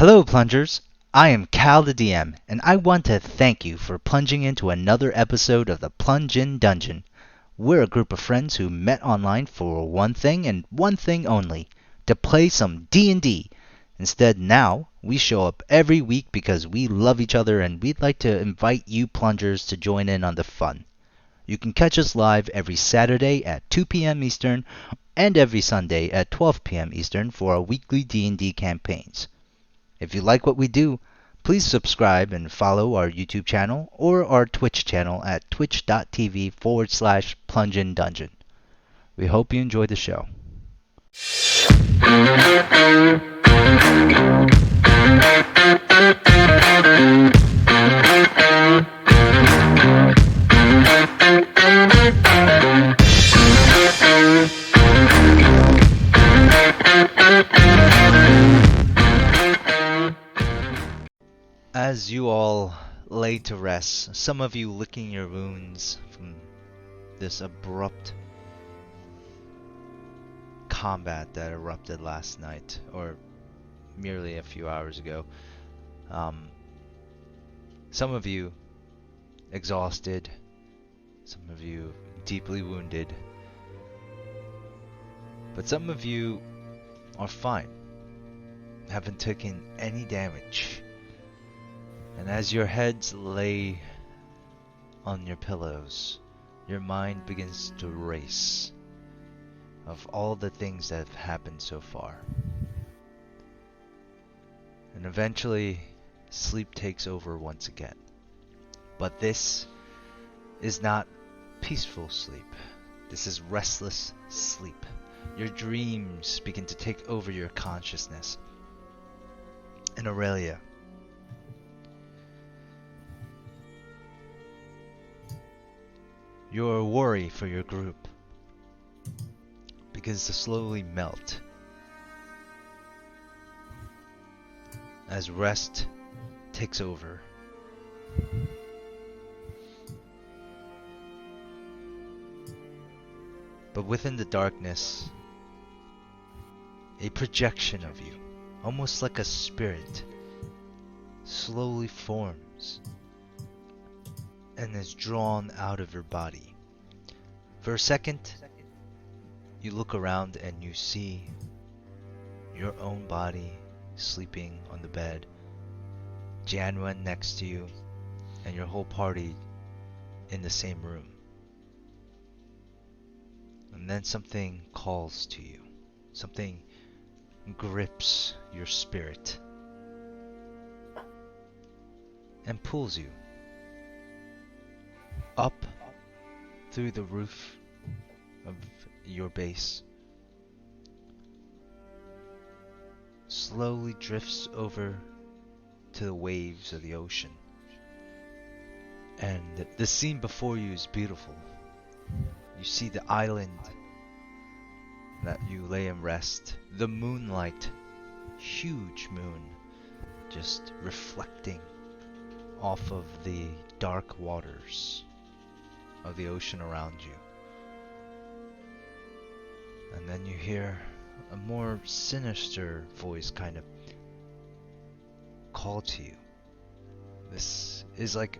Hello, plungers. I am Cal the DM, and I want to thank you for plunging into another episode of the Plunge In Dungeon. We're a group of friends who met online for one thing and one thing only: to play some D&D. Instead, now we show up every week because we love each other and we'd like to invite you plungers to join in on the fun. You can catch us live every Saturday at 2 p.m. Eastern and every Sunday at 12 p.m. Eastern for our weekly D&D campaigns. If you like what we do, please subscribe and follow our YouTube channel or our Twitch channel at twitch.tv/plungeindungeon. We hope you enjoy the show. As you all lay to rest, some of you licking your wounds from this abrupt combat that erupted last night, or merely a few hours ago. Some of you exhausted, some of you deeply wounded, but some of you are fine, haven't taken any damage. And as your heads lay on your pillows, your mind begins to race of all the things that have happened so far. And eventually, sleep takes over once again. But this is not peaceful sleep. This is restless sleep. Your dreams begin to take over your consciousness. And Aurelia, you're a worry for your group begins to slowly melt as rest takes over. But within the darkness, a projection of you, almost like a spirit, slowly forms and is drawn out of your body. For a second, you look around and you see your own body sleeping on the bed, Janwen next to you, and your whole party in the same room. And then something calls to you. Something grips your spirit and pulls you up through the roof of your base, slowly drifts over to the waves of the ocean. And the scene before you is beautiful. You see the island that you lay in rest, the moonlight, huge moon, just reflecting off of the dark waters of the ocean around you. And then you hear a more sinister voice kind of call to you. This is like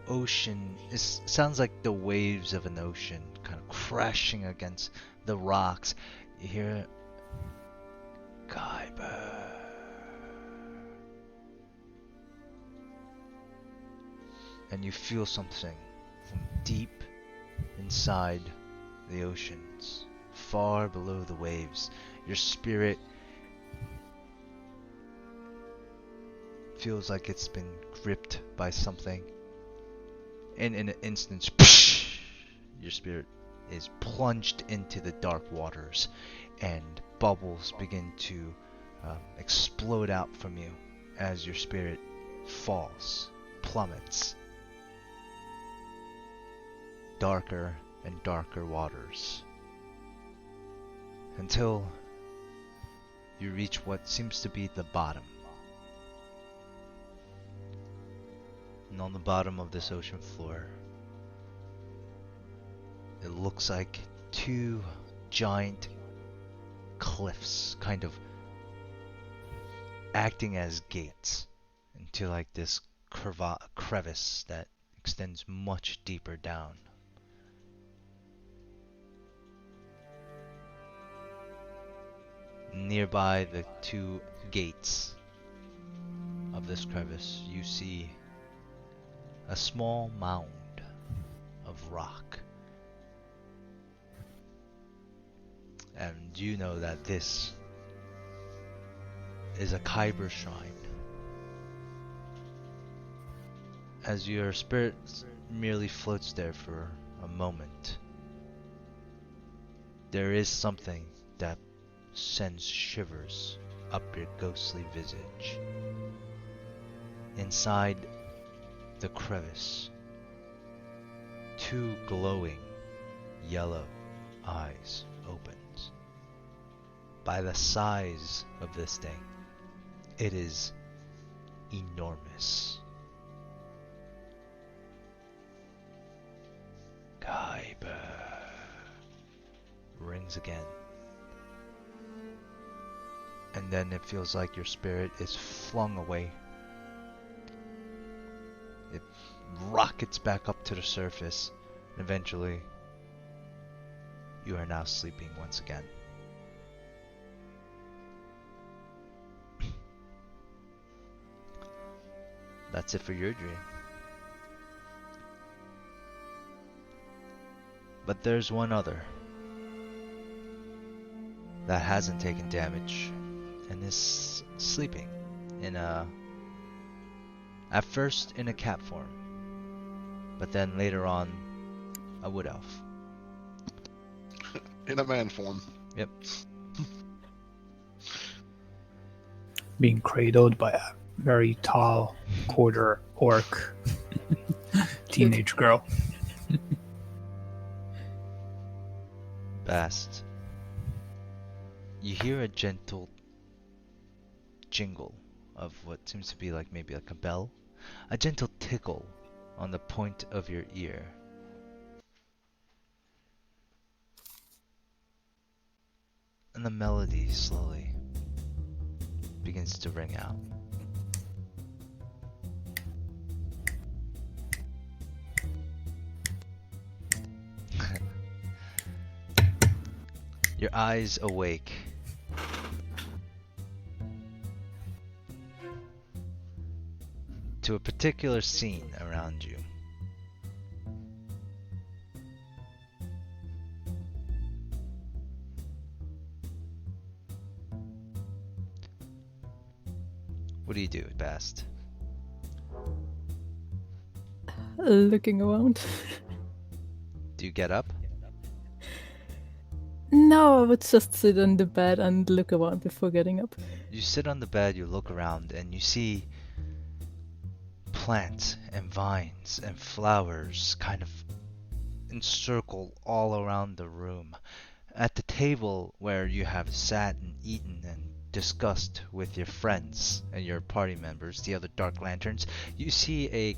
ocean, it sounds like the waves of an ocean kind of crashing against the rocks. You hear Kyber. And you feel something from deep inside the oceans, far below the waves. Your spirit feels like it's been gripped by something. And in an instant, your spirit is plunged into the dark waters, and bubbles begin to explode out from you as your spirit falls, plummets. Darker and darker waters, until you reach what seems to be the bottom. And on the bottom of this ocean floor, it looks like two giant cliffs kind of acting as gates into like this crevice that extends much deeper down. Nearby the two gates of this crevice, you see a small mound of rock. And you know that this is a Kyber shrine. As your spirit merely floats there for a moment, there is something that sends shivers up your ghostly visage. Inside the crevice, two glowing yellow eyes opens. By the size of this thing, it is enormous. Kyber rings again. And then it feels like your spirit is flung away. It rockets back up to the surface, and eventually you are now sleeping once again. That's it for your dream. But there's one other that hasn't taken damage and is sleeping in at first in a cat form, but then later on a wood elf. In a man form. Yep. Being cradled by a very tall quarter orc teenage girl. Bast. You hear a gentle jingle of what seems to be like maybe like a bell. A gentle tickle on the point of your ear. And the melody slowly begins to ring out. Your eyes awake. To a particular scene around you. What do you do, Bast? Looking around. Do you get up? No, I would just sit on the bed and look around before getting up. You sit on the bed, you look around, and you see plants and vines and flowers kind of encircle all around the room. At the table where you have sat and eaten and discussed with your friends and your party members, the other Dark Lanterns, you see a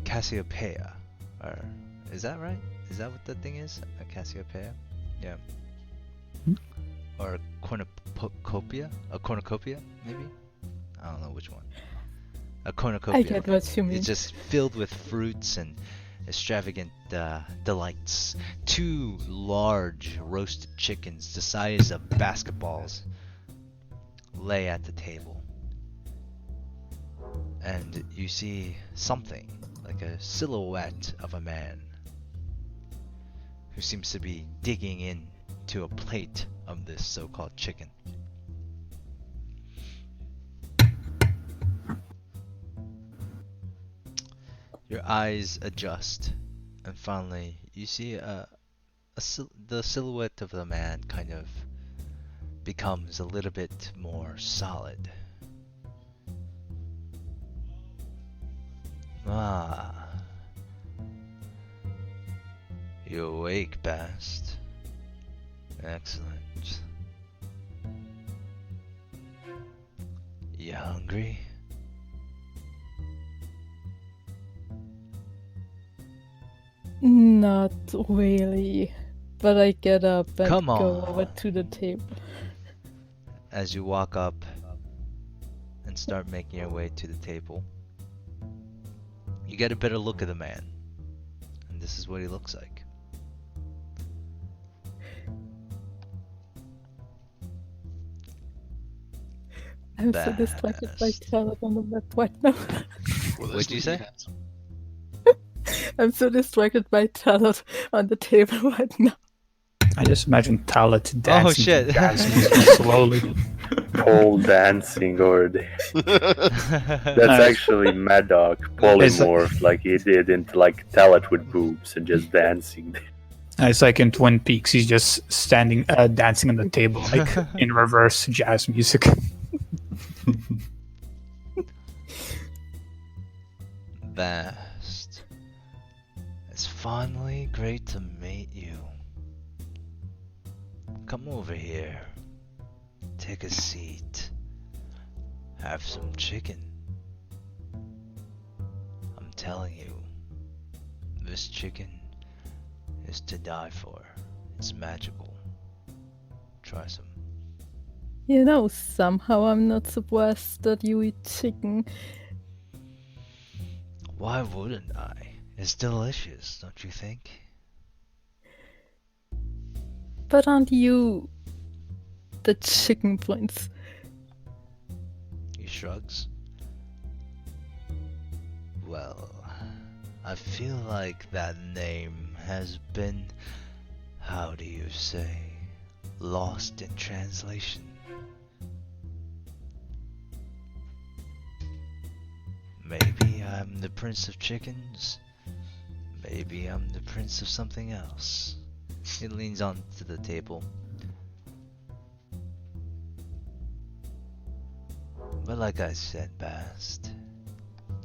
Cassiopeia. Or is that right? Is that what that thing is? A Cassiopeia? Yeah. Or a cornucopia? A cornucopia, maybe? I don't know which one. A cornucopia. I get what you mean. It's just filled with fruits and extravagant delights. Two large roasted chickens the size of basketballs lay at the table. And you see something like a silhouette of a man who seems to be digging into a plate of this so-called chicken. Your eyes adjust, and finally you see the silhouette of the man kind of becomes a little bit more solid. Ah. You awake, Bast. Excellent. You hungry? Not really. But I get up and Come go on. over to the table. As you walk up and start making your way to the table. You get a better look at the man, and this is what he looks like. I'm so distracted by Charlotte on the map right now. What'd you say? I'm so distracted by Charlotte on the table right now. I just imagine Talit dancing. Oh shit! to jazz music slowly. Pole dancing over there. That's Nice. actually Mad Dog polymorphed like he did into like Talit with boobs and just dancing. It's like in Twin Peaks, he's just standing, dancing on the table, like in reverse jazz music. Best. It's finally great to meet you. Come over here. Take a seat. Have some chicken. I'm telling you, this chicken is to die for. It's magical. Try some. You know, somehow I'm not surprised that you eat chicken. Why wouldn't I? It's delicious, don't you think? But aren't you the chicken prince? He shrugs. Well, I feel like that name has been, how do you say, lost in translation. Maybe I'm the Prince of Chickens. Maybe I'm the Prince of something else. He leans onto the table. But like I said, Bast,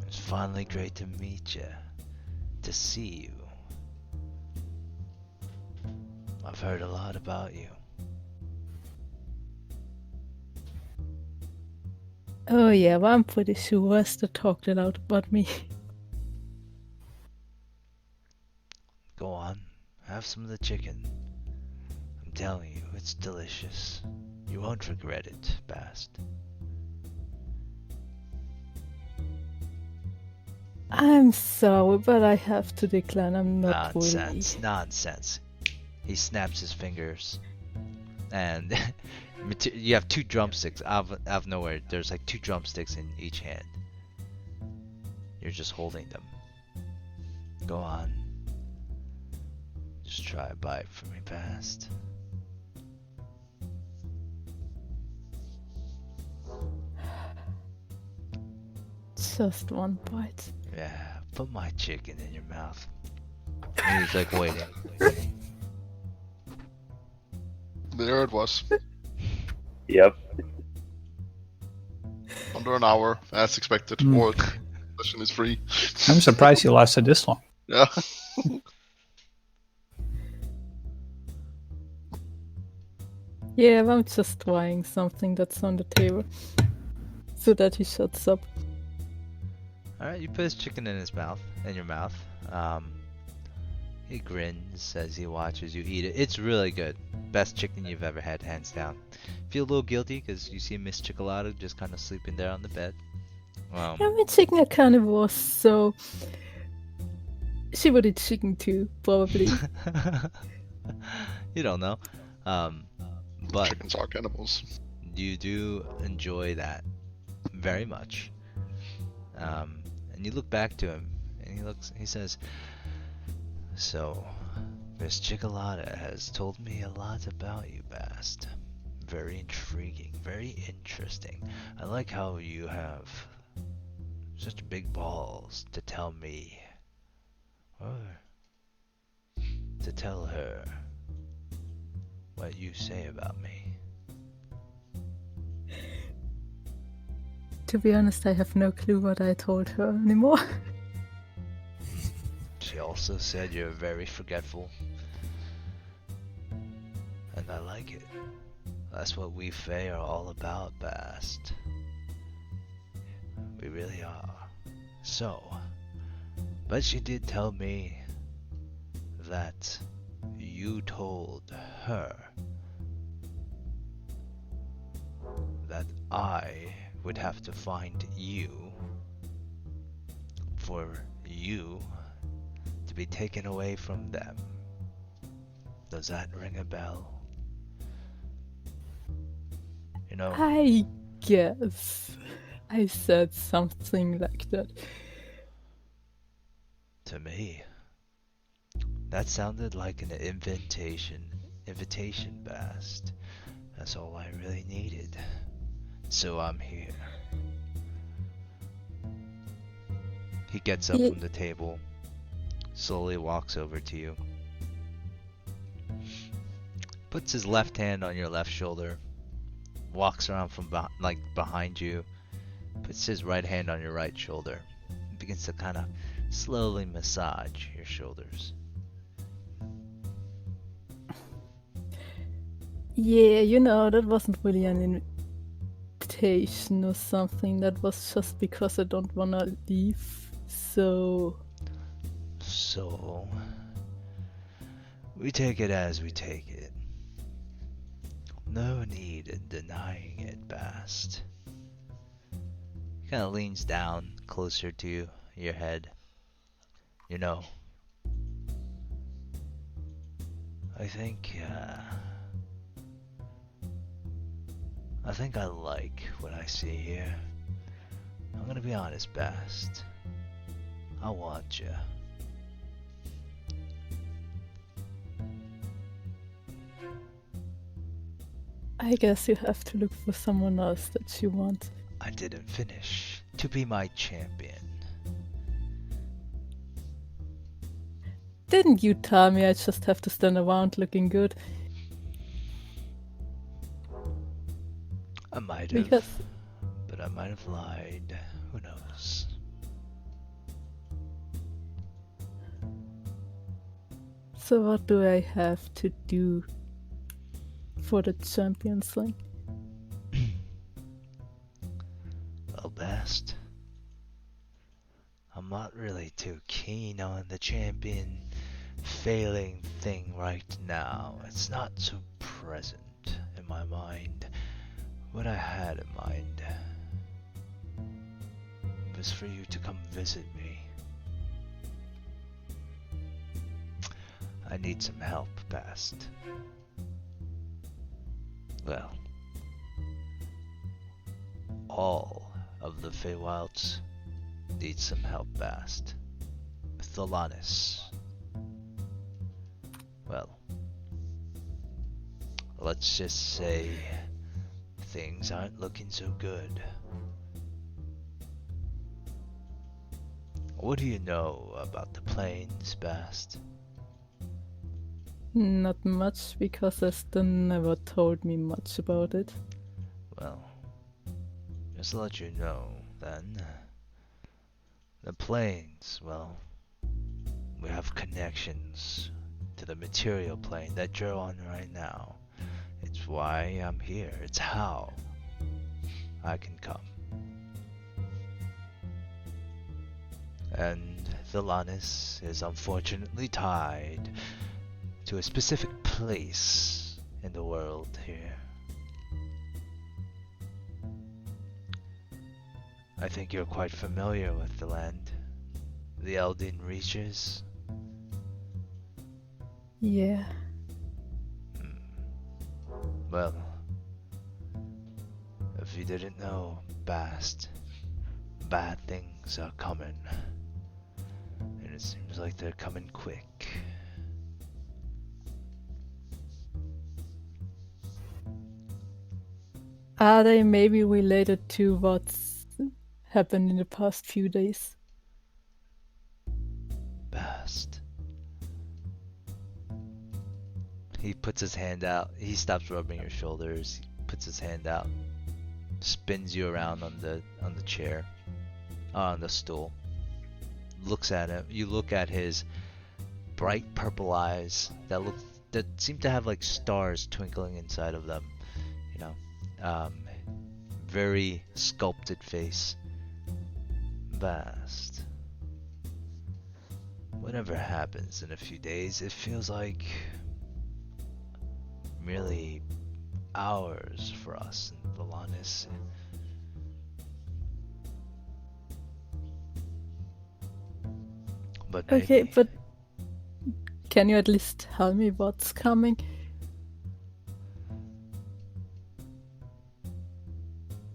it's finally great to meet you, to see you. I've heard a lot about you. Oh yeah, well, I'm pretty sure Wester talked a lot about me. Go on, have some of the chicken. I'm telling you, it's delicious. You won't regret it, Bast. I'm sorry, but I have to decline. I'm not Nonsense, nonsense. He snaps his fingers, and you have two drumsticks out of nowhere. There's like two drumsticks in each hand. You're just holding them. Go on. Just try a bite for me, Bast. Just one bite. Yeah, put my chicken in your mouth. And he's like waiting. There it was. Yep. Under an hour, as expected. Or session is free. I'm surprised you lasted this long. Yeah. Yeah, I'm just trying something that's on the table. So that he shuts up. Alright, you put his chicken in your mouth. He grins as he watches you eat it. It's really good. Best chicken you've ever had, hands down. Feel a little guilty because you see Miss Chocolata just kind of sleeping there on the bed. I'm a chicken a carnivore, so she would eat chicken too, probably. You don't know. But Chickens are cannibals. you do enjoy that very much. And you look back to him, and he says, "So, Miss Chocolata has told me a lot about you, Bast. Very intriguing, very interesting. I like how you have such big balls to tell me, or to tell her what you say about me." To be honest, I have no clue what I told her anymore. She also said you're very forgetful. And I like it. That's what we Fae are all about, Bast. We really are. So, but she did tell me that you told her that I would have to find you for you to be taken away from them. Does that ring a bell? You know, I guess I said something like that. to me, that sounded like an invitation, Bast. That's all I really needed. So I'm here. He gets up Ye- from the table, slowly walks over to you, puts his left hand on your left shoulder, walks around from behind you, puts his right hand on your right shoulder, and begins to kind of slowly massage your shoulders. Yeah, that wasn't really an invitation or something. That was just because I don't wanna leave. So So, we take it as we take it. No need in denying it, Bast. He kind of leans down closer to your head. You know, I think I like what I see here. I'm gonna be honest, Bast. I want you. I guess you have to look for someone else that you want. I didn't finish. To be my champion. Didn't you tell me I just have to stand around looking good? I might have, Because but I might have lied. Who knows? so what do I have to do for the Champions thing? Well, Bast, I'm not really too keen on the champion failing thing right now. It's not so present in my mind. What I had in mind was for you to come visit me. I need some help, Bast. Well, all of the Feywilds need some help, Bast. Thalanis. Well, let's just say things aren't looking so good. What do you know about the plains, Bast? Not much, because Esther never told me much about it. Well, just to let you know, then, the plains, well, we have connections to the material plane that you're on right now. It's why I'm here. It's how I can come. And Thalanis is unfortunately tied to a specific place in the world here. I think you're quite familiar with the land, the Elden Reaches. Yeah. Well, if you didn't know, Bast, bad things are coming. And it seems like they're coming quick. Are they maybe related to what's happened in the past few days? Bast. He puts his hand out. He stops rubbing your shoulders. He puts his hand out, spins you around on the chair, on the stool. Looks at him. You look at his bright purple eyes that seem to have like stars twinkling inside of them. You know, very sculpted face. Bast. Whatever happens in a few days, it feels like merely hours for us in Thalanis. But Okay, maybe. but can you at least tell me what's coming?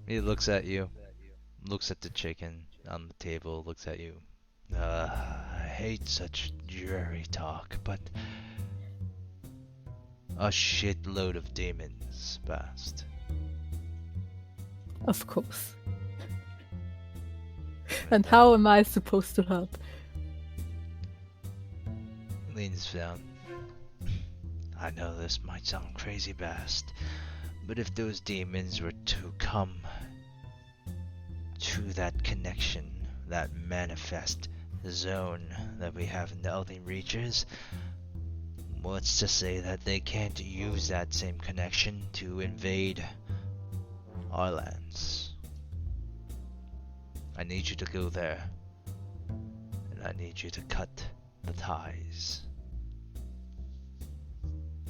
He looks at you, looks at the chicken on the table, looks at you. I hate such dreary talk, but a shitload of demons passed. Of course. And how am I supposed to help? Leans down. I know this might sound crazy, Bast, but if those demons were to come to that connection, that manifest zone that we have in the Elden Reaches, what's to say that they can't use that same connection to invade our lands? I need you to go there, and I need you to cut the ties.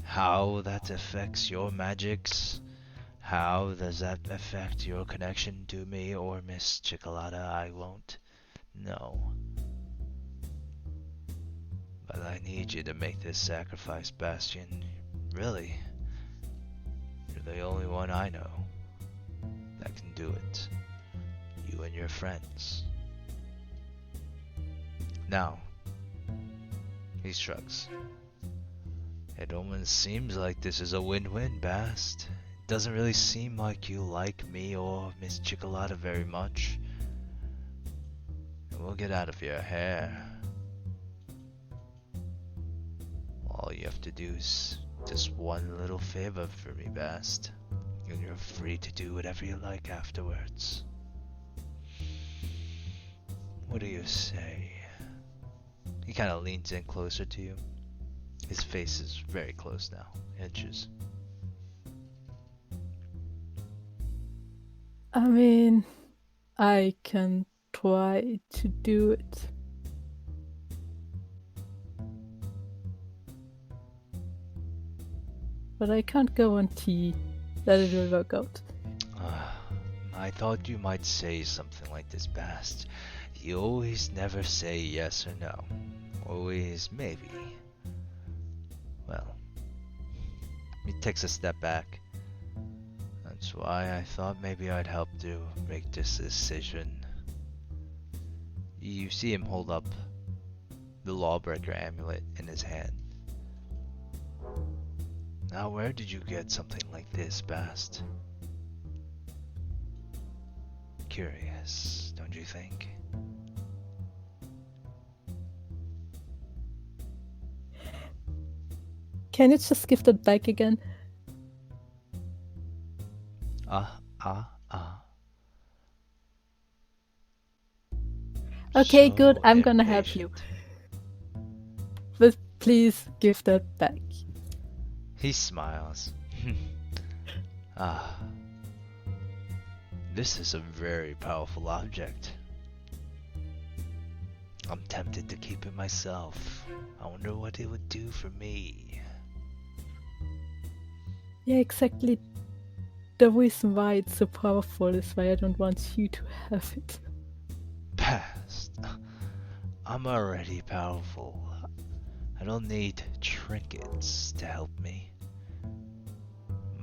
How that affects your magics, how does that affect your connection to me or Miss Chocolata, I won't know. But I need you to make this sacrifice, Bastion. Really, you're the only one I know that can do it. You and your friends. Now, he shrugs. It almost seems like this is a win-win, Bast. It doesn't really seem like you like me or Miss Chocolata very much. And we'll get out of your hair. All you have to do is just one little favor for me, Bast. And you're free to do whatever you like afterwards. What do you say? He kind of leans in closer to you. His face is very close now, inches. I mean, I can try to do it. But I can't guarantee that it will work out. I thought you might say something like this, Bast. You always never say yes or no. Always maybe. Well, he takes a step back. That's why I thought maybe I'd help to make this decision. You see him hold up the Lawbreaker amulet in his hand. Now, where did you get something like this, Bast? Curious, don't you think? Can you just give that back again? Okay, good. So I'm gonna help you. impatient. But please give that back. He smiles. This is a very powerful object. I'm tempted to keep it myself. I wonder what it would do for me. Yeah, exactly. The reason why it's so powerful is why I don't want you to have it. Past. I'm already powerful. I don't need trinkets to help me.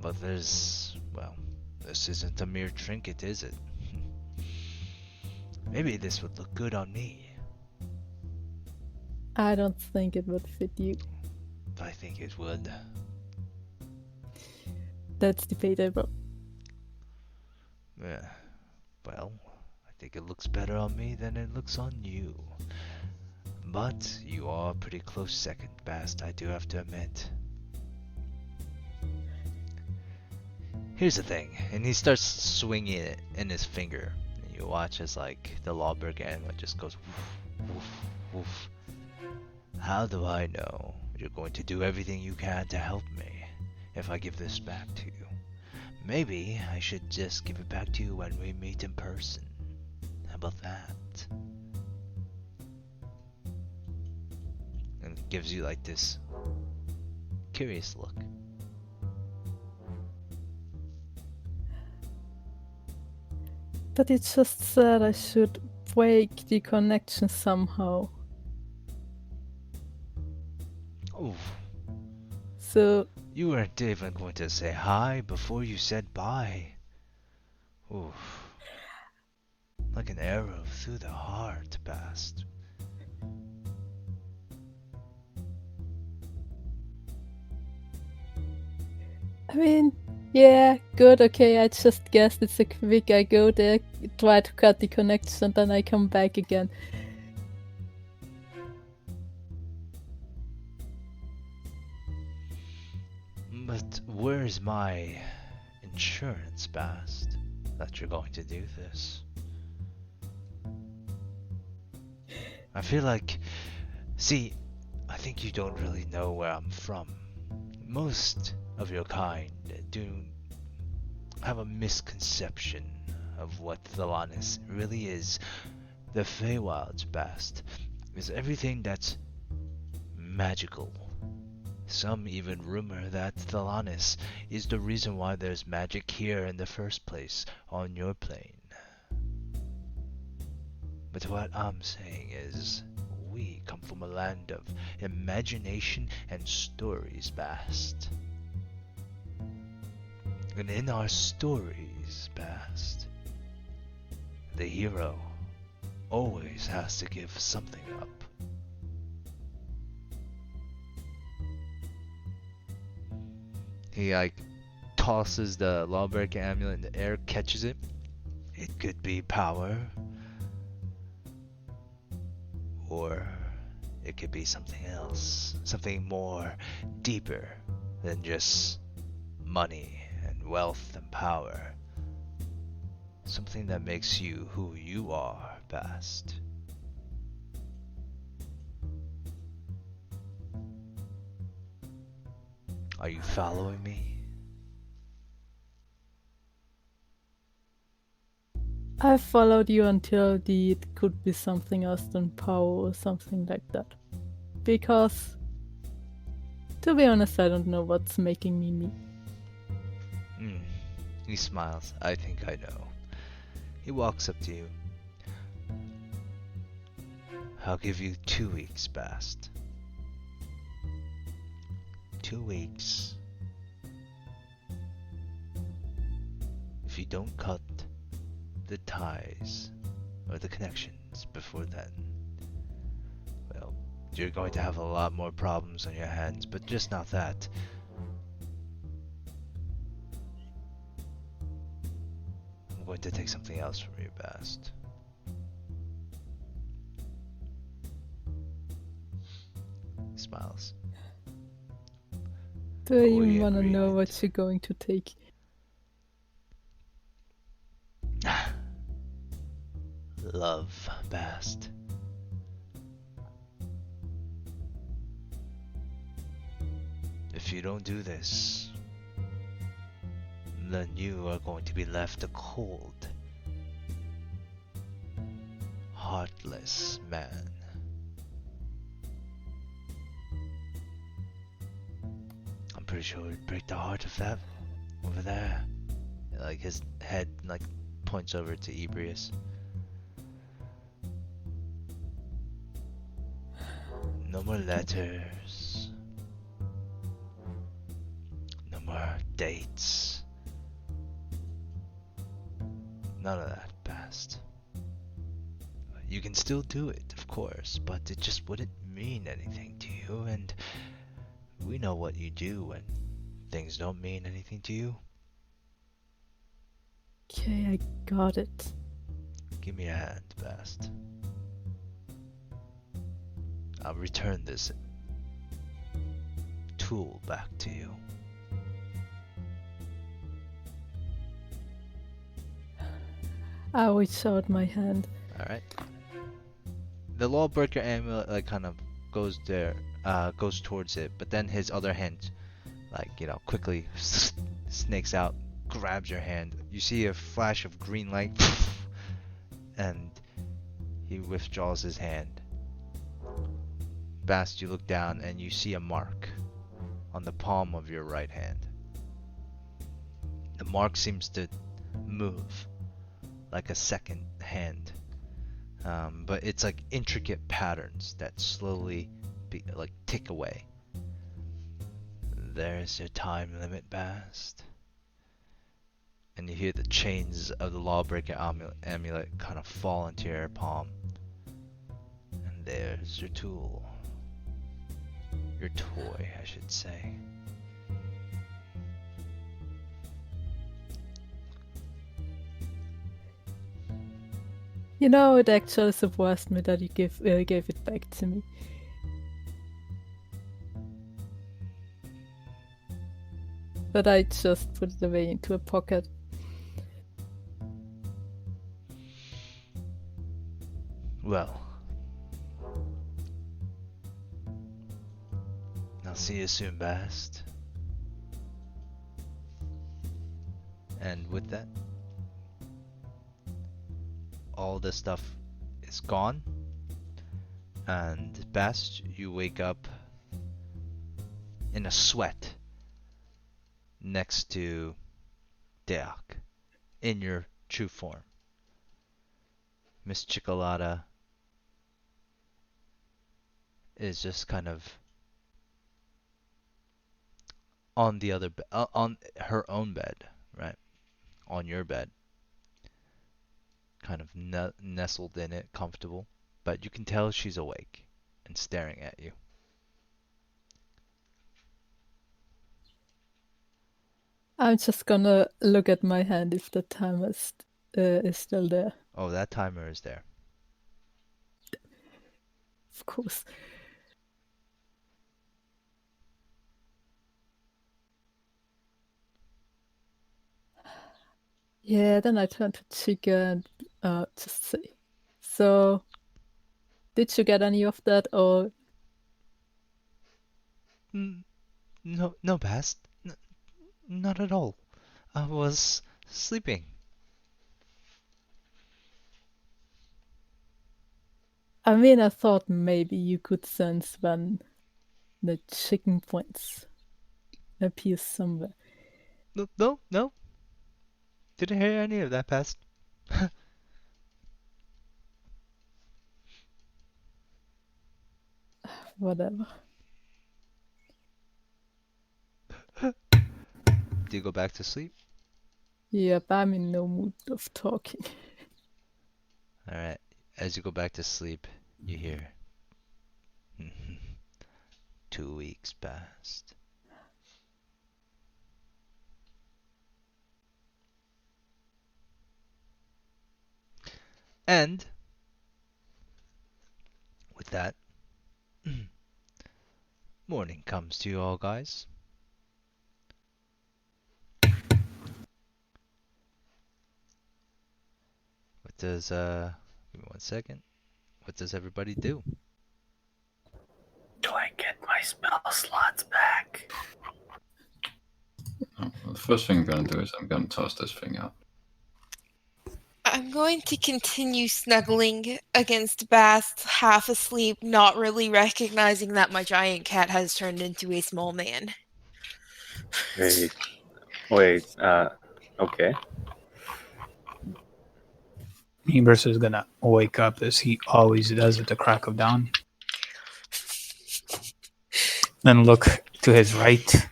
But this isn't a mere trinket, is it? Maybe this would look good on me. I don't think it would fit you. I think it would. That's debatable. Yeah. Well, I think it looks better on me than it looks on you. But you are a pretty close second, Bast, I do have to admit. Here's the thing, and he starts swinging it in his finger. And you watch as like the Lawberg amulet just goes woof, woof, woof. How do I know you're going to do everything you can to help me if I give this back to you? Maybe I should just give it back to you when we meet in person. How about that? And it gives you like this curious look. But it just said I should break the connection somehow. Oh, So, you weren't even going to say hi before you said bye. Oof. Like an arrow through the heart, Bast. I mean, yeah, good, okay, I just guessed it's a quick, I go there, try to cut the connection, then I come back again. But where's my insurance, Bast, that you're going to do this? I feel like... See, I think you don't really know where I'm from. Most of your kind do have a misconception of what Thelanis really is. The Feywild's Bast is everything that's magical. Some even rumor that Thelanis is the reason why there's magic here in the first place on your plane. But what I'm saying is, we come from a land of imagination and stories, Bast. And in our stories, Bast, the hero always has to give something up. He tosses the Lawbreaker amulet in the air, catches it. It could be power, or it could be something else, something more deeper than just money and wealth and power. Something that makes you who you are, Bast. Are you following me? I followed you until it could be something else than power or something like that. Because, to be honest, I don't know what's making me me. He smiles. I think I know. He walks up to you. I'll give you 2 weeks, Bast. 2 weeks. If you don't cut the ties or the connections before then, well, you're going to have a lot more problems on your hands, but just not that. I'm going to take something else from you, Bast. He smiles. Do I We even wanna know agreed. what you're going to take? Love, Bast. If you don't do this, then you are going to be left a cold, heartless man. I'm pretty sure it'd break the heart of that over there. Like his head points over to Ebrius. No more letters. No more dates. None of that, Bast. You can still do it, of course, but it just wouldn't mean anything to you, and we know what you do when things don't mean anything to you. Okay, I got it. Give me a hand, Bast. I'll return this tool back to you. I reach out my hand. Alright. The Lawbreaker amulet kind of goes towards it, but then his other hand quickly snakes out, grabs your hand. You see a flash of green light and he withdraws his hand. Bast, you look down and you see a mark on the palm of your right hand. The mark seems to move like a second hand, but it's like intricate patterns that slowly tick away. there's your time limit, Bast. And you hear the chains of the Lawbreaker amulet kind of fall into your palm. And there's your tool. Your toy, I should say. You know, it actually surprised me that you gave it back to me. But I just put it away into a pocket. Well, I'll see you soon, Bast. And with that, all the stuff is gone. And Bast, you wake up in a sweat next to Deok in your true form. Miss Chickalata is just kind of on the other on her own bed, right? On your bed. Kind of nestled in it, comfortable, but you can tell she's awake and staring at you. I'm just gonna look at my hand if the timer is still there. Oh, that timer is there. Of course. Yeah, then I turn to Chica and just say, so, did you get any of that, or... No, Bast. Not at all. I was sleeping. I mean, I thought maybe you could sense when the chicken points appears somewhere. No. Didn't hear any of that, Bast. Whatever. Do you go back to sleep? Yep, I'm in no mood of talking. Alright. As you go back to sleep, you hear 2 weeks passed. And with that, morning comes to you all, guys. What does give me 1 second. What does everybody do? Do I get my spell slots back? Well, the first thing I'm going to do is I'm going to toss this thing out. I'm going to continue snuggling against Bast, half asleep, not really recognizing that my giant cat has turned into a small man. Wait, okay. Hebers is gonna wake up as he always does at the crack of dawn. Then look to his right.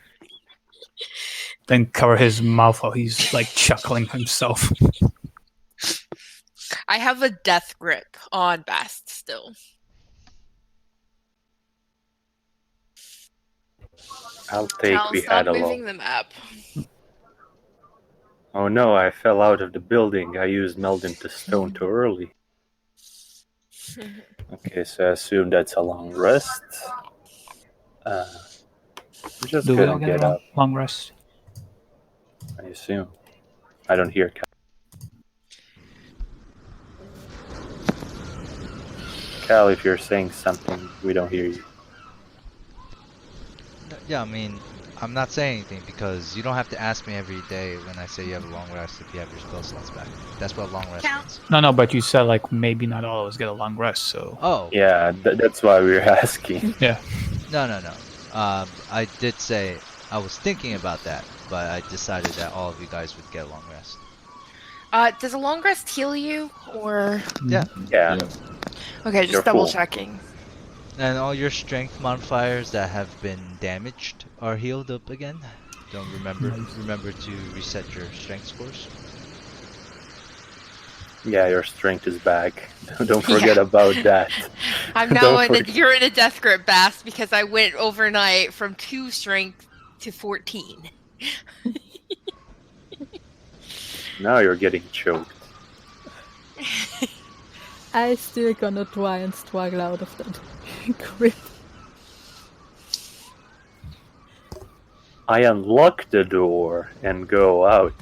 Then cover his mouth while he's like chuckling himself. I have a death grip on Bast still. I'll take Cal, we stop had a moving long... the map. Oh no, I fell out of the building. I used meld into stone too early. Okay, so I assume that's a long rest. I'm just Do we all gonna get get a up, long rest? I assume. I don't hear Cal. Cal, if you're saying something, we don't hear you. Yeah, I mean, I'm not saying anything because you don't have to ask me every day when I say you have a long rest if you have your spell slots back. That's what long rest means. No, but you said like maybe not all of us get a long rest, so Oh. Yeah, that's why we're asking. yeah. No. I did say I was thinking about that, but I decided that all of you guys would get a long rest. Does a long rest heal you, or... Yeah. Yeah. Okay, just You're double full. checking. And all your strength modifiers that have been damaged are healed up again. Don't remember to reset your strength scores. Yeah, your strength is back. Don't forget about that. I'm now you're in a death grip, Bass, because I went overnight from 2 strength to 14. Now you're getting choked. I still gonna try and struggle out of that grip. I unlock the door and go out.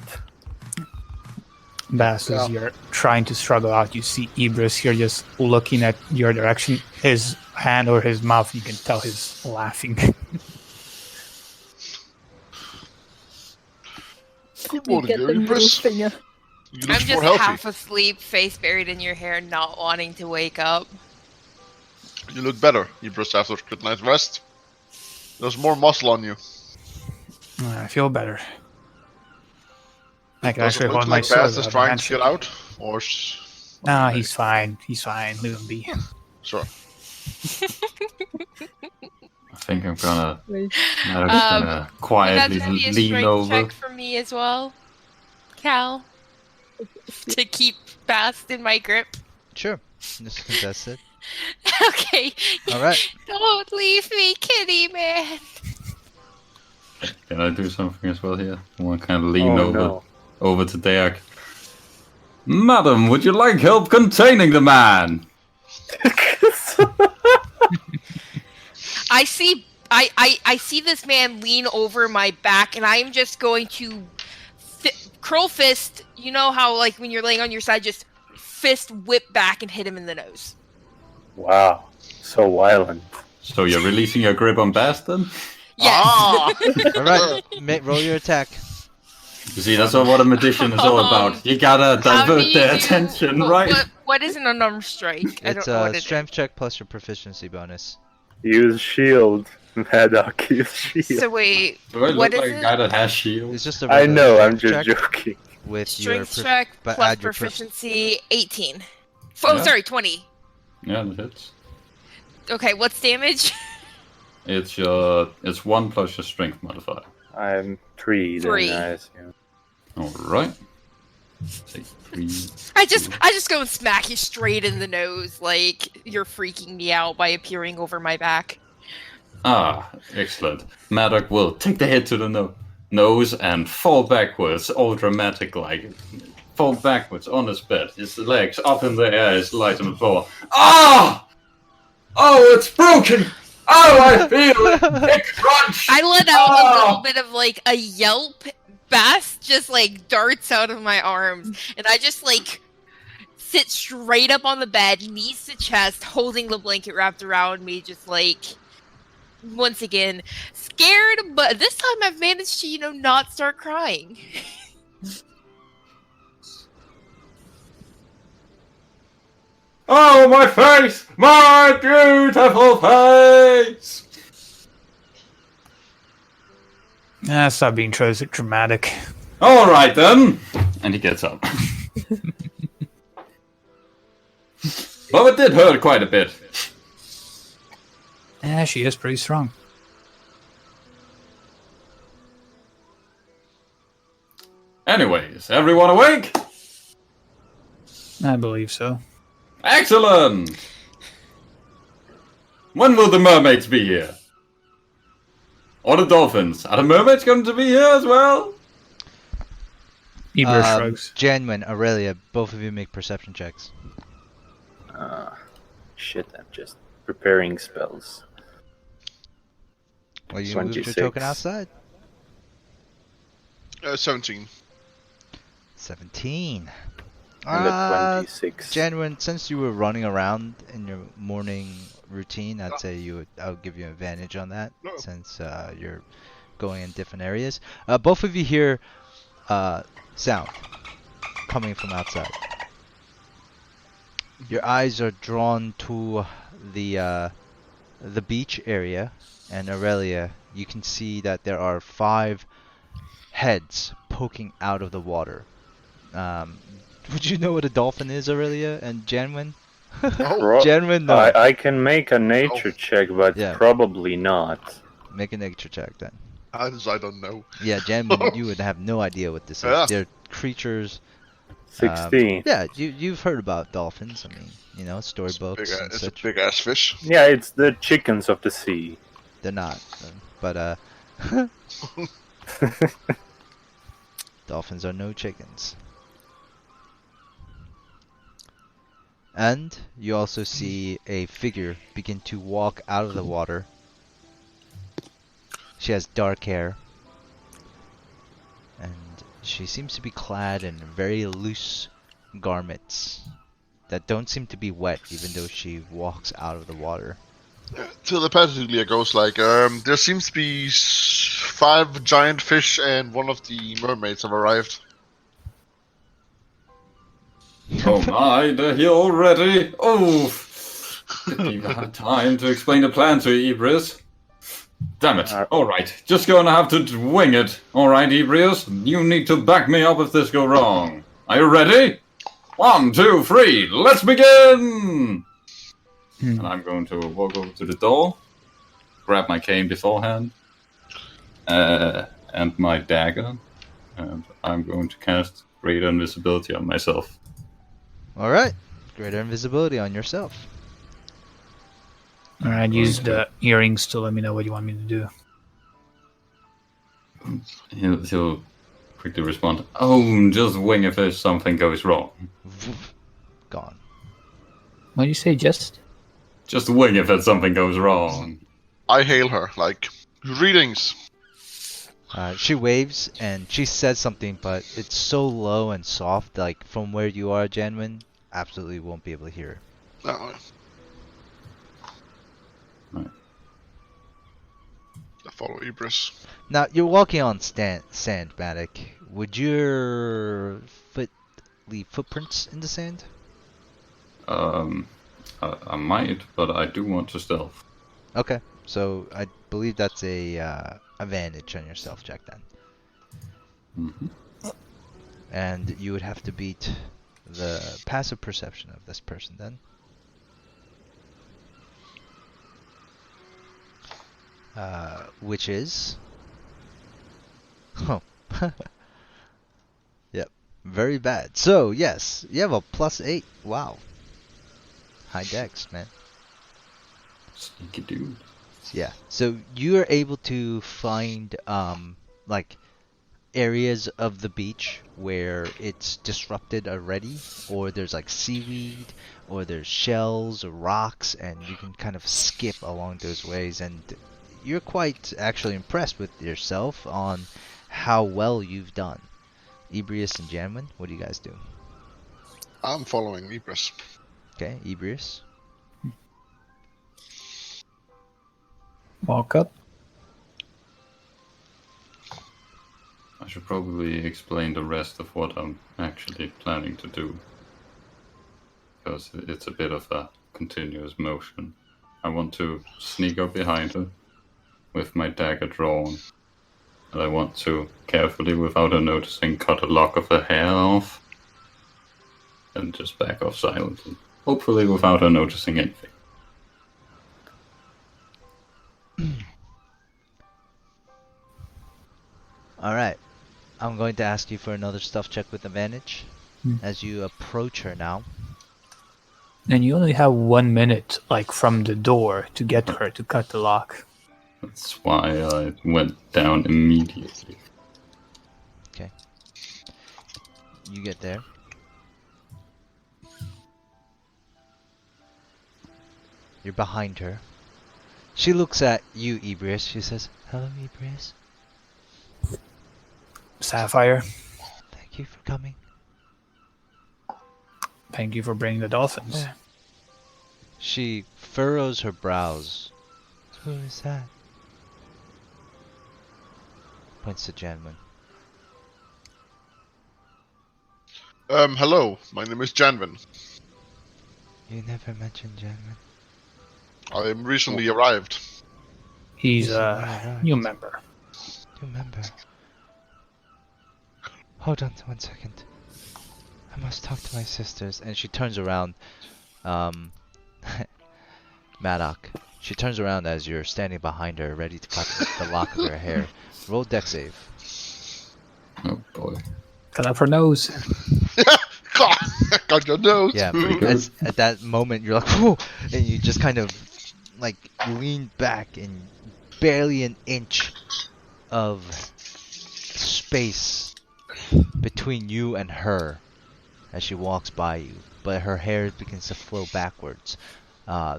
Bass, as you're trying to struggle out, you see Ibris here just looking at your direction. His hand or his mouth, you can tell he's laughing. Good morning, Get the Gary. middle Chris. finger. You I'm look just more healthy. half asleep, face buried in your hair, not wanting to wake up. You look better. You brushed after a good night's rest. There's more muscle on you. I feel better. I can Does actually it hold look my like sword. Bast is without trying to handshake. get out? Or Nah, he's fine. He's fine. Leave him be. Sure. I think I'm gonna. Wait. I'm just gonna That's quietly gonna be a lean strength over. check for me as well, Cal, to keep Bast in my grip. Sure. Just contest it. Okay. Alright. Don't leave me, kitty man. Can I do something as well here? I want to kind of lean over to Deak. Madam, would you like help containing the man? I see this man lean over my back, and I am just going to curl fist. You know how, like, when you're laying on your side, just fist whip back and hit him in the nose. Wow, so violent. So you're releasing your grip on Bast then? Yes. Ah! Alright, roll your attack. You see, that's what a magician is all about. You gotta How do divert you their do- attention, right? What is an unarmed strike? I It's don't know what a it strength check plus your proficiency bonus. Use shield. Maddock, use is. shield. So wait, Do I what look is like a it? guy that has shield? It's just a I regular know, I'm strength just check joking. with your Strength check but plus add your proficiency 18. Oh, Yeah. sorry, 20. Yeah, that hits. Okay, what's damage? It's 1 plus your strength modifier. I'm 3 then, 3. I assume. Alright. Take 3. I just go and smack you straight in the nose, like you're freaking me out by appearing over my back. Ah, excellent. Maddock will take the hit to the nose and fall backwards, all dramatic like. Fall backwards on his bed, his legs up in the air, his light on the floor. Ah! Oh, it's broken! Oh, I feel it! It crunch! I let out a little bit of like a yelp. Bass just like darts out of my arms, and I just like sit straight up on the bed, knees to chest, holding the blanket wrapped around me, just like once again scared. But this time I've managed to, not start crying. Oh, my face! My beautiful face! Stop being so dramatic. Alright then! And he gets up. Well, it did hurt quite a bit. Yeah, she is pretty strong. Anyways, everyone awake? I believe so. Excellent! When will the mermaids be here? Or the dolphins? Are the mermaids going to be here as well? Ibris shrugs. Janwin, Aurelia, both of you make perception checks. Shit, I'm just preparing spells. Well, you moved your 26. token outside. 17. 17. And a 26. Janwin, since you were running around in your morning routine, I'd say I'll give you an advantage on that, No. since you're going in different areas. Both of you hear sound coming from outside. Your eyes are drawn to the beach area, and Aurelia, you can see that there are 5 heads poking out of the water. Would you know what a dolphin is, Aurelia and Janwin? Oh, Genuine, no. I can make a nature check, but Yeah. probably not. Make a nature check then. I don't know. Yeah, Genuine, you would have no idea what this is. Yeah. They're creatures. 16. Yeah, you've heard about dolphins. I mean, you know, storybooks and It's a such. big ass fish. Yeah, it's the chickens of the sea. They're not, but dolphins are no chickens. And you also see a figure begin to walk out of the water. She has dark hair. And she seems to be clad in very loose garments that don't seem to be wet even though she walks out of the water. Telepathically, it goes like, there seems to be 5 giant fish and one of the mermaids have arrived. Oh my, they're here already. Oh, didn't even have time to explain the plan to Ibris. Damn it. Alright, just gonna have to wing it. Alright, Ibris, you need to back me up if this goes wrong. Are you ready? 1, 2, 3, let's begin! And I'm going to walk over to the door, grab my cane beforehand, and my dagger, and I'm going to cast Greater Invisibility on myself. Alright, greater invisibility on yourself. Alright, use the earrings to let me know what you want me to do. He'll quickly respond, oh, just wing if something goes wrong. Gone. What do you say, just? Just wing if something goes wrong. I hail her, like, greetings. She waves and she says something, but it's so low and soft, like from where you are, Janwin, absolutely won't be able to hear. No. Right. I follow Ibris. Now, you're walking on sand, Matic. Would your foot leave footprints in the sand? I might, but I do want to stealth. Okay, so I believe that's a advantage on your stealth check then. Mm-hmm. And you would have to beat the passive perception of this person then. Which is... Oh. Yep, very bad. So, yes, you have a +8. Wow. High dex, man. Sneaky dude. Yeah, so you are able to find like areas of the beach where it's disrupted already, or there's like seaweed, or there's shells or rocks, and you can kind of skip along those ways, and you're quite actually impressed with yourself on how well you've done. Ebrius and Janwin, what do you guys do? I'm following Ibris. Okay, Ebrius. Walk up. I should probably explain the rest of what I'm actually planning to do. Because it's a bit of a continuous motion. I want to sneak up behind her with my dagger drawn. And I want to carefully, without her noticing, cut a lock of her hair off. And just back off silently. Hopefully without her noticing anything. Alright, I'm going to ask you for another stealth check with advantage as you approach her now. And you only have 1 minute, like, from the door to get her to cut the lock. That's why I went down immediately. Okay. You get there. You're behind her. She looks at you, Ebrius. She says, "Hello, Ebrius. Sapphire, Thank you for coming." thank you for bringing the dolphins. Oh. She furrows her brows. Who is that? Points to Janwin. Hello, my name is Janvin. You never mentioned Janwin. I am recently arrived. He's a new member. You remember? Hold on 1 second. I must talk to my sisters. And she turns around. Maddock. She turns around as you're standing behind her, ready to cut the lock of her hair. Roll dex save. Oh boy. Cut off her nose. Got your nose. Yeah, at that moment you're like, whoa, and you just kind of like lean back, and barely an inch of space between you and her as she walks by you, but her hair begins to flow backwards.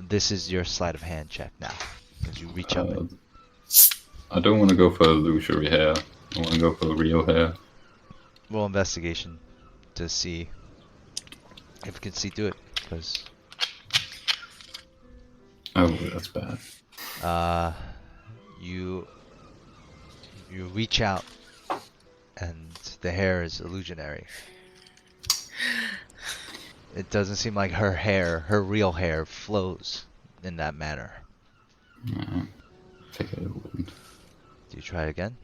This is your sleight of hand check now, as you reach up. I don't want to go for illusory hair. I want to go for real hair. Roll investigation to see if you can see through it, because Oh, that's bad. you reach out, and the hair is illusionary. It doesn't seem like her hair, her real hair, flows in that manner. I figured it wouldn't. Do you try it again?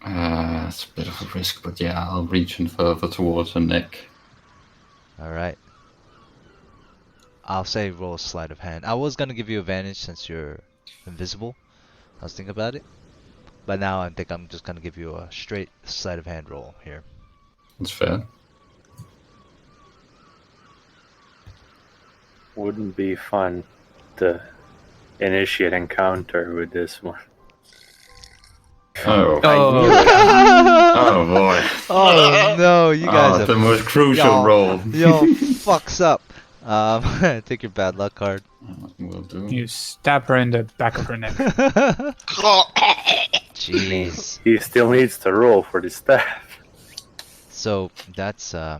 It's a bit of a risk, but yeah, I'll reach in further towards her neck. Alright. I'll say roll a sleight of hand. I was gonna give you advantage since you're invisible. I was thinking about it. But now I think I'm just gonna give you a straight sleight of hand roll here. That's fair. Wouldn't be fun to initiate encounter with this one. Oh. Oh boy. Oh no, you guys Oh, the have most crucial y'all- roll. yo fucks up. Take your bad luck card. Will do. You stab her in the back of her neck. Jeez. He still needs to roll for the staff. So that's oh,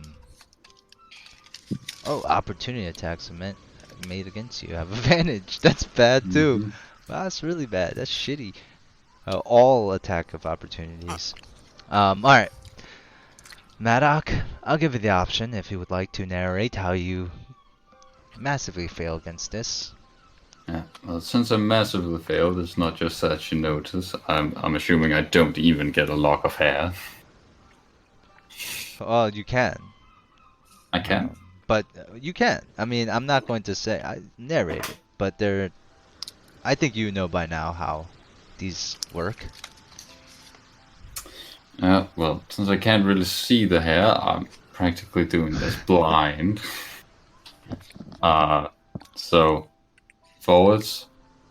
opportunity attacks made against you have advantage. That's bad too. Wow, that's really bad. That's shitty. All attack of opportunities. Alright. Maddock, I'll give you the option if you would like to narrate how you massively fail against this. Yeah. Well, since I massively failed, it's not just that you notice. I'm assuming I don't even get a lock of hair. Well, you can. I can. But you can. I mean, I'm not going to say I narrate it, but I think you know by now how these work. Well, since I can't really see the hair, I'm practically doing this blind. So forwards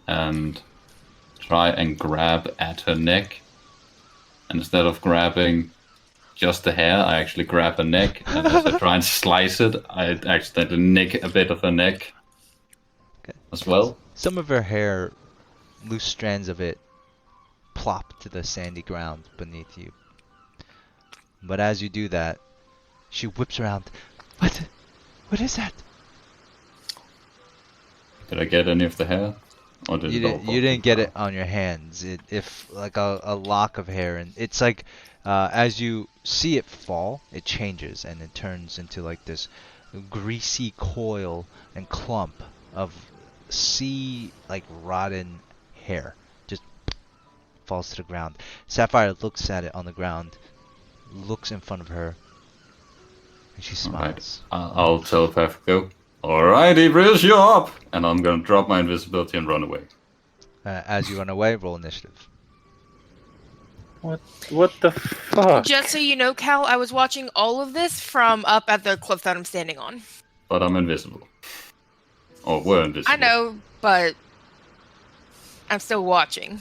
and try and grab at her neck. And instead of grabbing just the hair, I actually grab her neck, and as I try and slice it, I accidentally nick a bit of her neck as well. Some of her hair, loose strands of it, plop to the sandy ground beneath you. But as you do that, she whips around. What is that? Did I get any of the hair? Or did it all fall You didn't to get the it on your hands. If like a lock of hair, and it's like as you see it fall, it changes and it turns into like this greasy coil and clump of like rotten hair. Just falls to the ground. Sapphire looks at it on the ground, looks in front of her, and she smiles. I'll telepath go. Alrighty, Bruce, you're up! And I'm gonna drop my invisibility and run away. As you run away, roll initiative. What the fuck? Just so you know, Cal, I was watching all of this from up at the cliff that I'm standing on. But I'm invisible. Or we're invisible. I know, but I'm still watching.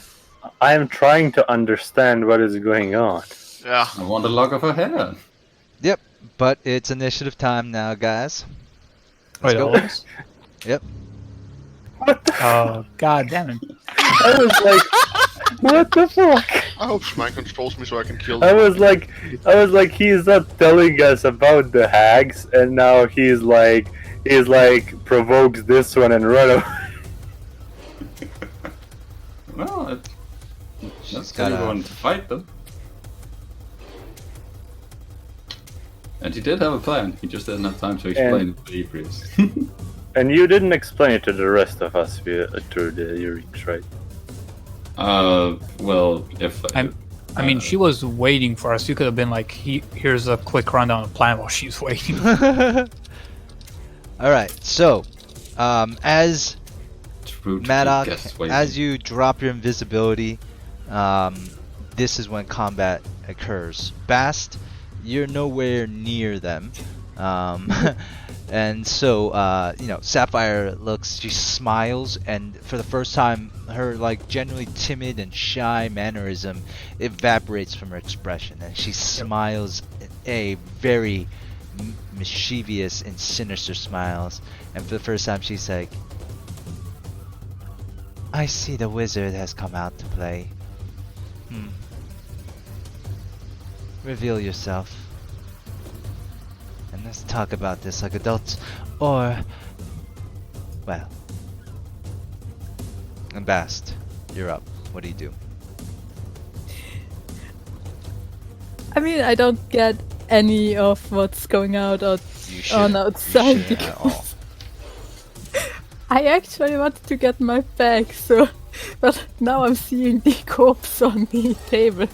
I am trying to understand what is going on. Yeah. I want a lock of her hair. Yep, but it's initiative time now, guys. Wait, go. always? Yep. Oh, god damn it. I was like, what the fuck? I hope she mind controls me so I can kill I them. was like, he's not telling us about the hags, and now he's like provokes this one and run away. Well, She's that's got everyone to fight them. And he did have a plan. He just didn't have time to explain it to the Hebrews. And you didn't explain it to the rest of us through the Eureka, right? Well, if I'm I mean, she was waiting for us. You could have been like, here's a quick rundown of the plan while she's waiting. Alright, so, as True to Maddock, guess waiting. as you drop your invisibility, this is when combat occurs. Bast, you're nowhere near them. And so, Sapphire she smiles, and for the first time, her like generally timid and shy mannerism evaporates from her expression, and she smiles a very mischievous and sinister smiles, and for the first time she's like, I see the wizard has come out to play. Reveal yourself. And let's talk about this like adults, or, well. And Bast, you're up. What do you do? I mean, I don't get any of what's going out You on outside shouldn't at all. because I actually wanted to get my bag, so but now I'm seeing the corpse on the table.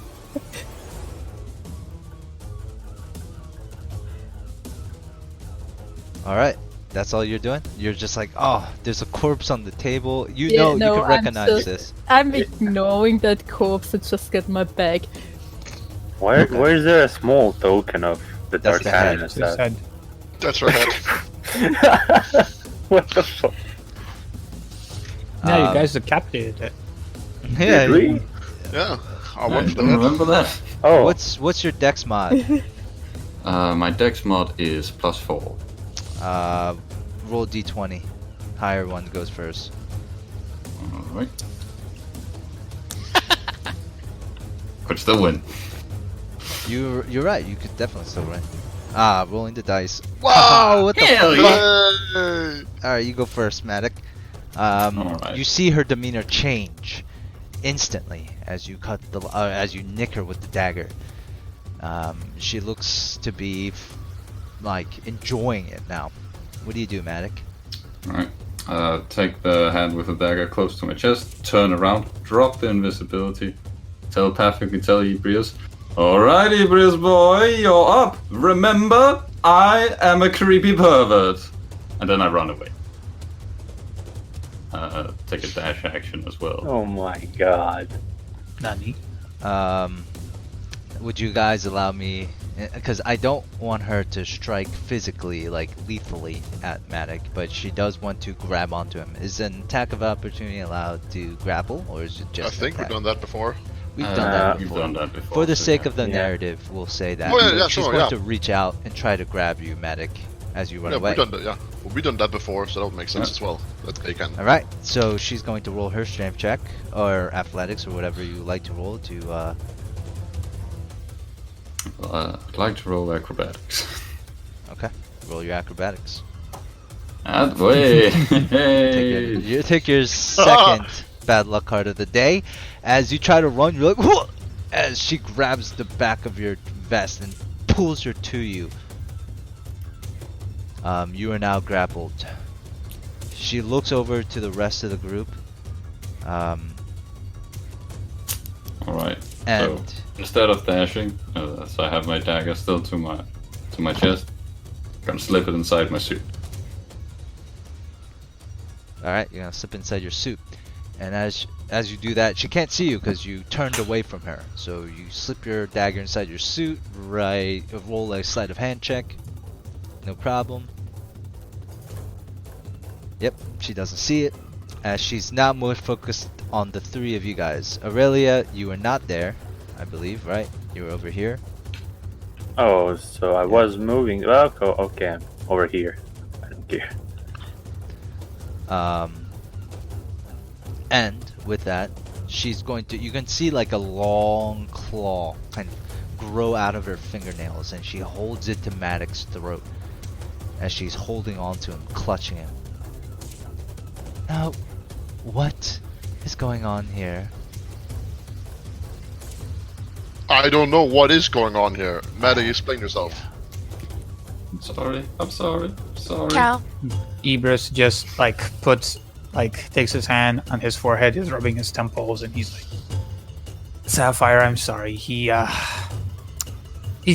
Alright, that's all you're doing? You're just like, oh, there's a corpse on the table. You Yeah, know, no, you can I'm recognize just- this. I'm ignoring that corpse and just get my bag. Why is there a small token of the That's the head. Tartarian? She said, That's right. What the fuck? yeah, you Um, guys decapitated it. Yeah. Did we? Yeah. I I watched don't that. remember that. Oh, What's your dex mod? My dex mod is +4. Roll d20. Higher one goes first. Alright. Could still win. You're right. You could definitely still win. Rolling the dice. Wow! What the Hell fuck? yeah! Hey! All right, you go first, Maddock. Alright. You see her demeanor change instantly as you as you nick her with the dagger. She looks to be like enjoying it now. What do you do, Maddock? Alright. Take the hand with the dagger close to my chest, turn around, drop the invisibility, telepathically tell Ebrius, alright, Ebrius boy, you're up. Remember, I am a creepy pervert. And then I run away. Take a dash action as well. oh my god. Nani? Would you guys allow me? Because I don't want her to strike physically, like lethally, at Maddock, but she does want to grab onto him. Is an attack of opportunity allowed to grapple, or is it I just? think we've done that before. We've done that We've before. done that before. For the so sake yeah. of the Yeah. narrative, we'll say that. Oh, yeah, yeah, She's sure, going yeah. to reach out and try to grab you, Maddock, as you run Yeah, away. we've done that. Yeah, well, we've done that before, so that would make sense as well. That they can. All right, so she's going to roll her strength check or athletics or whatever you like to roll to. I'd like to roll acrobatics. Okay, roll your acrobatics. And way! Take your second bad luck card of the day. As you try to run, you're like, whoa! As she grabs the back of your vest and pulls her to you. You are now grappled. She looks over to the rest of the group. Alright. And So instead of dashing, so I have my dagger still to my chest. Gonna slip it inside my suit. Alright, you're gonna slip inside your suit. And as you do that, she can't see you because you turned away from her. So you slip your dagger inside your suit, right? Roll a sleight of hand check. No problem. Yep, she doesn't see it. As she's now more focused on the three of you guys. Aurelia, you were not there, I believe, right? You were over here. Oh, so I was moving. Well, okay, I'm over here. I don't care. And with that, she's going to. You can see like a long claw kind of grow out of her fingernails, and she holds it to Maddox's throat as she's holding on to him, clutching him. Now, what is going on here? I don't know what is going on here. Maddie, explain yourself. I'm sorry. I'm sorry. I'm sorry. Cal. Ebrius just takes his hand on his forehead, he's rubbing his temples, and he's like, Sapphire, I'm sorry. He's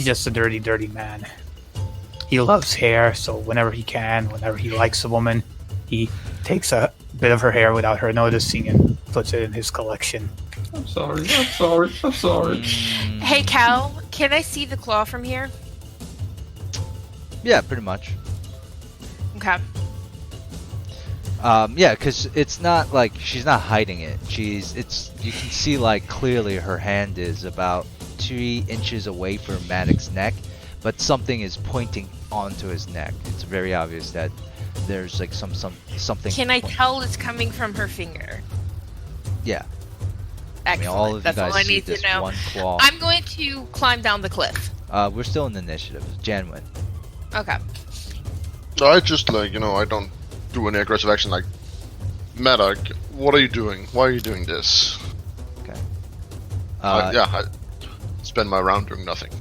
just a dirty, dirty man. He loves hair, so whenever he can, whenever he likes a woman, he takes a bit of her hair without her noticing and puts it in his collection. I'm sorry. I'm sorry. I'm sorry. Hey, Cal, can I see the claw from here? Yeah, pretty much. Okay. Yeah, because it's not like she's not hiding it. You can see like clearly her hand is about 3 inches away from Maddox's neck, but something is pointing onto his neck. It's very obvious that there's like something. Can I tell it's coming from her finger? Yeah. Excellent. I mean, all of That's you guys all I see need this to know. one claw. I'm going to climb down the cliff. We're still in the initiative. Janwin. Okay. I just I don't do any aggressive action. Like, Maddox, what are you doing? Why are you doing this? Okay. I spend my round doing nothing.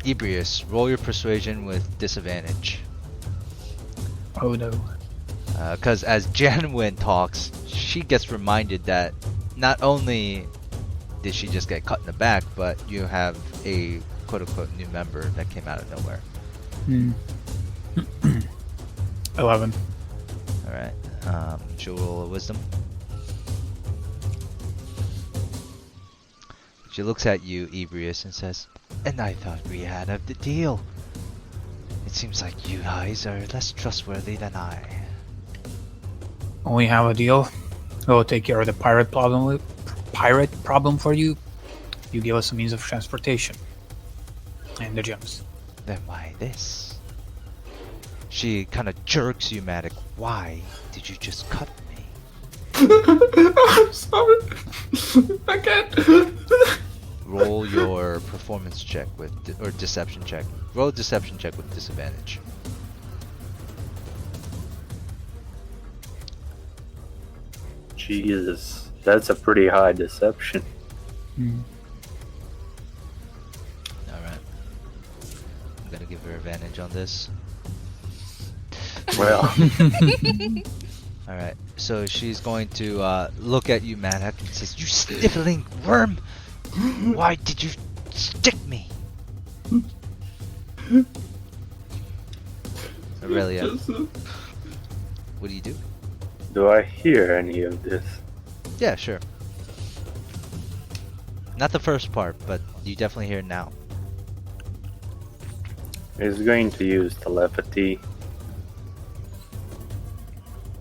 Ebrius, roll your persuasion with disadvantage. Oh no. Because as Janwin talks, she gets reminded that not only did she just get cut in the back, but you have a quote-unquote new member that came out of nowhere. 11. Alright. She'll roll a wisdom. She looks at you, Ebrius, and says, "And I thought we had a deal. It seems like you guys are less trustworthy than I." We have a deal. We'll take care of the pirate problem for you. You give us a means of transportation. And the gems. Then why this? She kind of jerks you, Maddox. Why did you just cut me? I'm sorry. I can't. Roll your performance check or deception check. Roll a deception check with disadvantage. Jesus, that's a pretty high deception. Alright. I'm gonna give her advantage on this. Well, Alright, so she's going to look at you, Maddox, and says, "You sniveling worm! Why did you stick me?" Aurelia, what do you do? do I hear any of this? Yeah, sure. Not the first part, but you definitely hear it now. He's going to use telepathy.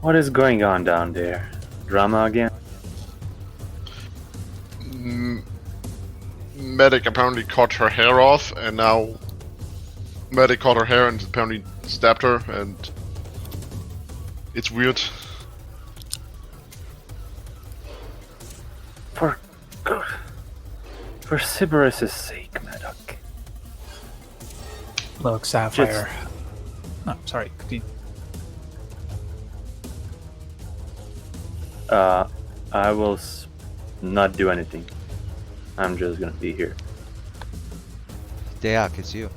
What is going on down there? Drama again? Medic apparently cut her hair off, and now Medic caught her hair and apparently stabbed her, and it's weird. For Sybaris' sake, Maddox. Look, Sapphire. Oh, sorry. Continue. I will not do anything. I'm just gonna be here. Dayak, it's you.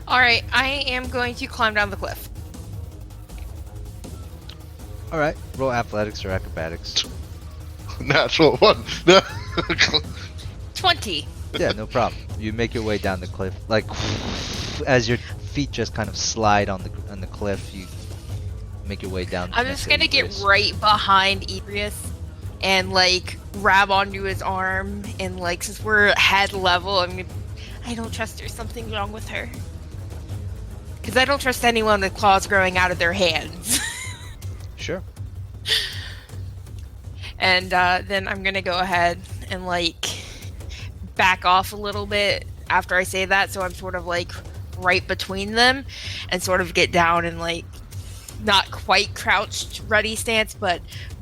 Alright, I am going to climb down the cliff. Alright, roll athletics or acrobatics. Natural one. 20. Yeah, no problem. You make your way down the cliff. Like, as your feet just kind of slide on the cliff, you make your way down. I'm just gonna get right behind Ebrius and like grab onto his arm and like since we're head level, I don't trust there's something wrong with her. Because I don't trust anyone with claws growing out of their hands. Sure. And then I'm gonna go ahead and like back off a little bit after I say that, so I'm sort of like right between them and sort of get down and like not quite crouched ready stance, but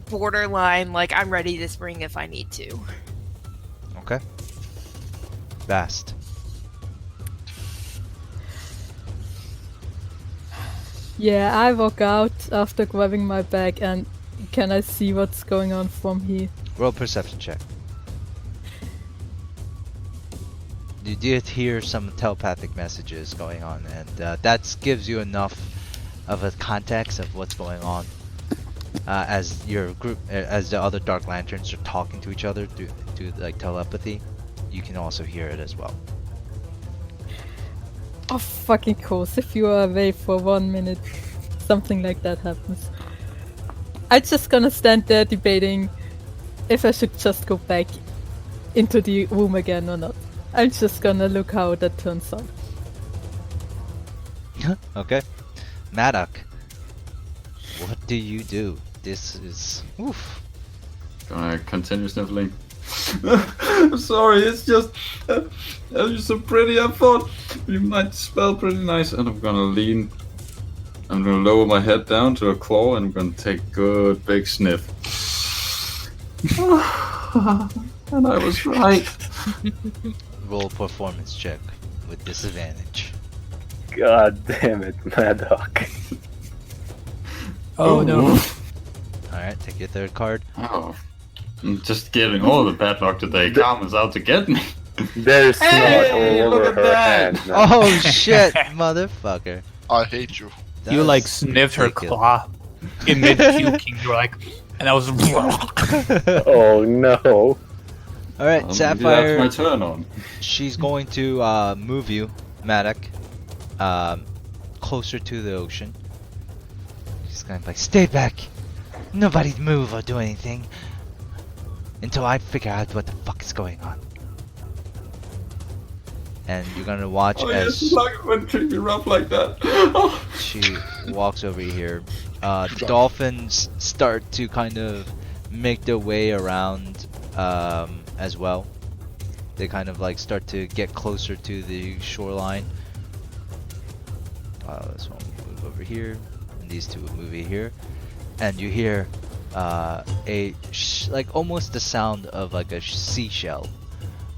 borderline like I'm ready to spring if I need to. Okay. Vast. Yeah, I walk out after grabbing my bag and can I see what's going on from here? Roll perception check. You did hear some telepathic messages going on, and that gives you enough of a context of what's going on. As your group, as the other Dark Lanterns are talking to each other through do like telepathy, you can also hear it as well. Of fucking course, if you are away for 1 minute, something like that happens. I'm just gonna stand there debating if I should just go back into the room again or not. I'm just gonna look how that turns out. Okay. Maddock, what do you do? This is... Oof. Gonna continue sniffling. I'm sorry, it's just you're so pretty. I thought you might smell pretty nice, and I'm gonna lean. I'm gonna lower my head down to a claw, and I'm gonna take a good big sniff. And I was right. Roll performance check with disadvantage. God damn it, Maddock. Oh no. Alright, take your third card. Oh, I'm just giving all the bad luck today. Carmen's out to get me. There's snot Hey, all look over at her that. hand now. Oh shit, motherfucker. I hate you. That You was like sniffed her ridiculous. claw in mid puking. You're like, and I was. Oh no. Alright, Maybe Sapphire, that's my turn on. she's going to move you, Maddock, closer to the ocean. She's gonna be like, stay back! Nobody move or do anything until I figure out what the fuck is going on. And you're gonna watch as When treat me rough like that. she walks over here. The dolphins start to kind of make their way around as well. They kind of like start to get closer to the shoreline. This one will move over here, and these two will move here. And you hear like almost the sound of like a seashell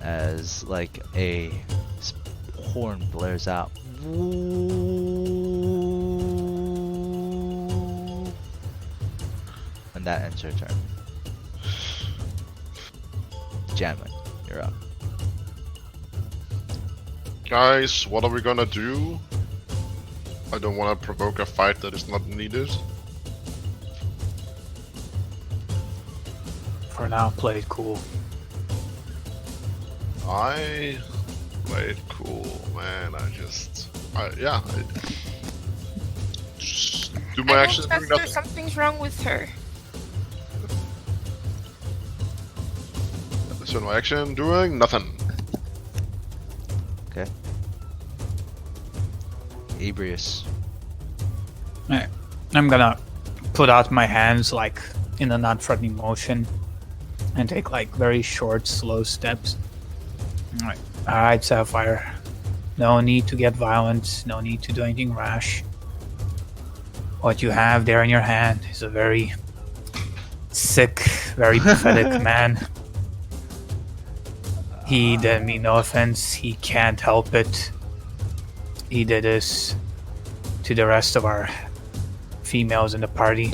as like a horn blares out. And that ends her turn. Janwin, you're up. Guys, what are we gonna do? I don't want to provoke a fight that is not needed. For now, play it cool. I played cool, man. Just do my I actions don't doing trust her. nothing. Something's wrong with her. So my action doing nothing. Okay. Ebrius. Alright. I'm gonna put out my hands like in a non-threatening motion and take like very short, slow steps. Alright, Sapphire. No need to get violent. No need to do anything rash. What you have there in your hand is a very sick, very pathetic man. He didn't mean no offense. He can't help it. He did this to the rest of our females in the party.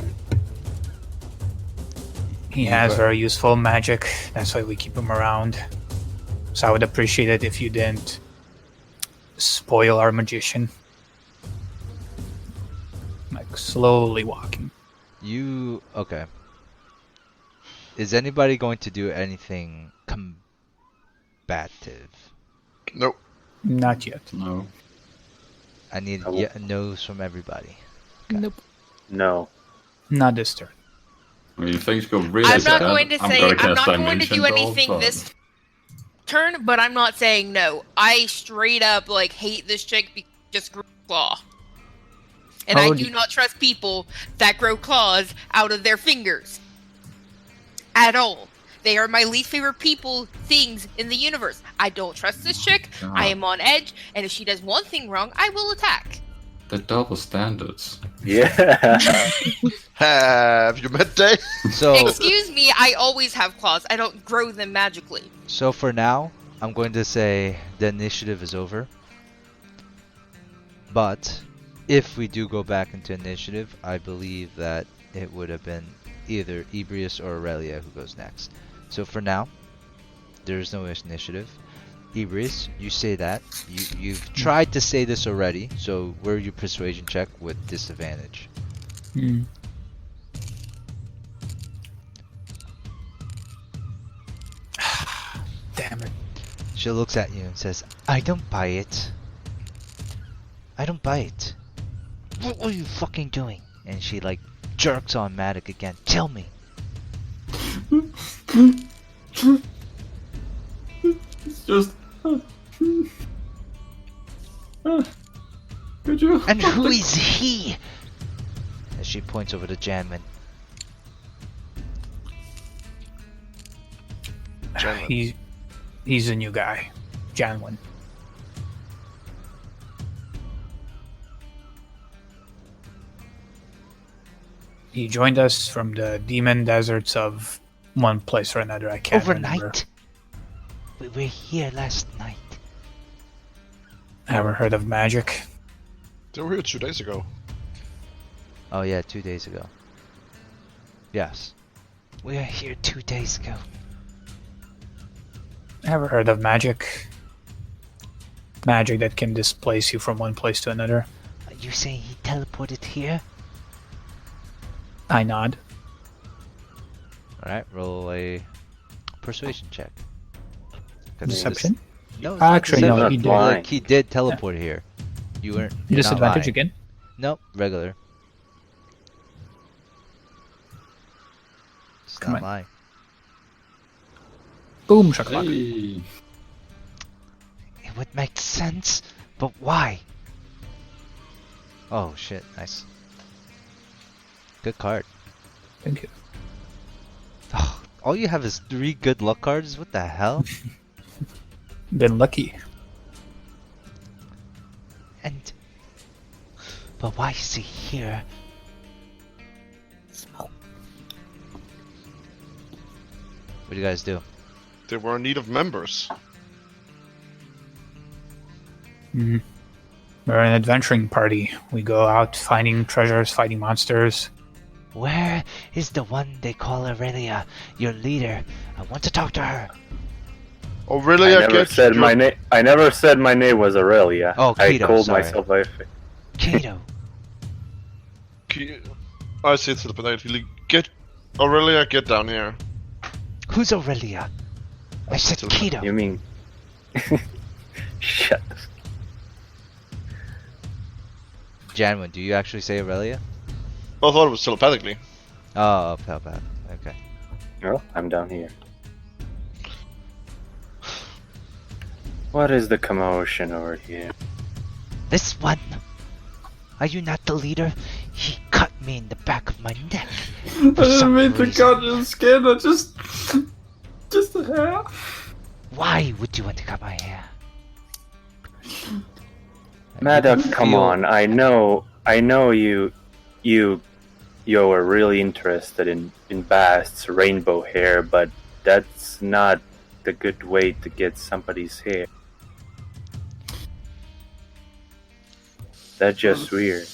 He has very useful magic. That's why we keep him around. So I would appreciate it if you didn't spoil our magician. Like slowly walking. Okay. Is anybody going to do anything combative? Nope. Not yet. No. I need Nope. no's from everybody. Nope. No. Not this turn. I mean, things go really I'm not bad. going to say. gonna I'm cast not going to Dimension do Door, anything but- this turn, but I'm not saying no. I straight up like hate this chick just grew claw, and I Oh, do not trust people that grow claws out of their fingers at all. They are my least favorite things in the universe. I don't trust this chick. I am on edge, and if she does one thing wrong, I will attack. The double standards. Yeah. Have you met Day? So, Excuse me, I always have claws. I don't grow them magically. so for now, I'm going to say the initiative is over. But if we do go back into initiative, I believe that it would have been either Ebrius or Aurelia who goes next. So for now, there's no initiative. Ebrius, you say that. You've tried to say this already, so where's your persuasion check with disadvantage? She looks at you and says, I don't buy it. I don't buy it. What were you fucking doing? And she like jerks on Matic again. Tell me. It's just. Could you? And who is he? As she points over to Janman. Janman. He's a new guy, Janwin. He joined us from the demon deserts of one place or another. I can't remember. Overnight? We were here last night. Ever heard of magic? They were here 2 days ago. Oh yeah, 2 days ago. Yes. We were here 2 days ago. Ever heard of magic? Magic that can displace you from one place to another. Are you saying he teleported here? I nod. Alright, roll a persuasion check. 'Cause Deception? No, it's not Actually, no, deception. he did. Like, he did teleport here. You weren't. you're not Disadvantage lying. again? Nope, regular. It's Come not on. lying. Boom, shakalaka. Hey. It would make sense, but why? Oh shit, nice. Good card. Thank you. Oh, all you have is 3 good luck cards? What the hell? Been lucky. And... But why is he here? Smoke. What do you guys do? They were in need of members. Mhm. We're an adventuring party. We go out finding treasures, fighting monsters. Where is the one they call Aurelia, your leader? I want to talk to her. Oh, really? I never said my name. I never said my name was Aurelia. Oh, I Keto, called sorry. myself Ife. Kato. I say telepathically, get Aurelia, get down here. Who's Aurelia? I said Kato. You mean? Shut. Janwin, do you actually say Aurelia? I thought it was telepathically. Oh, how bad. Okay. Oh, I'm down here. What is the commotion over here? This one. Are you not the leader? He cut me in the back of my neck. I didn't mean to cut your skin, I just a hair. Why would you want to cut my hair? Maddox, come on! I know you are really interested in Bast's rainbow hair, but that's not the good way to get somebody's hair. That's just weird.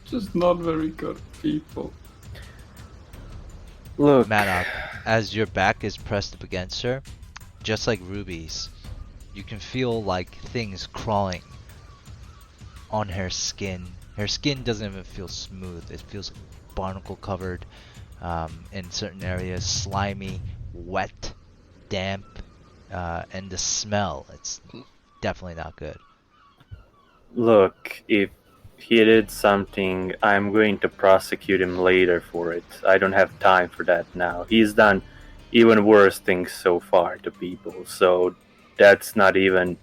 Just not very good people. Look, Manok, as your back is pressed up against her, just like Ruby's, you can feel like things crawling on her skin. Her skin doesn't even feel smooth. It feels barnacle covered, in certain areas, slimy, wet, damp, and the smell, it's definitely not good. Look, if he did something, I'm going to prosecute him later for it. I don't have time for that now. He's done even worse things so far to people, so that's not even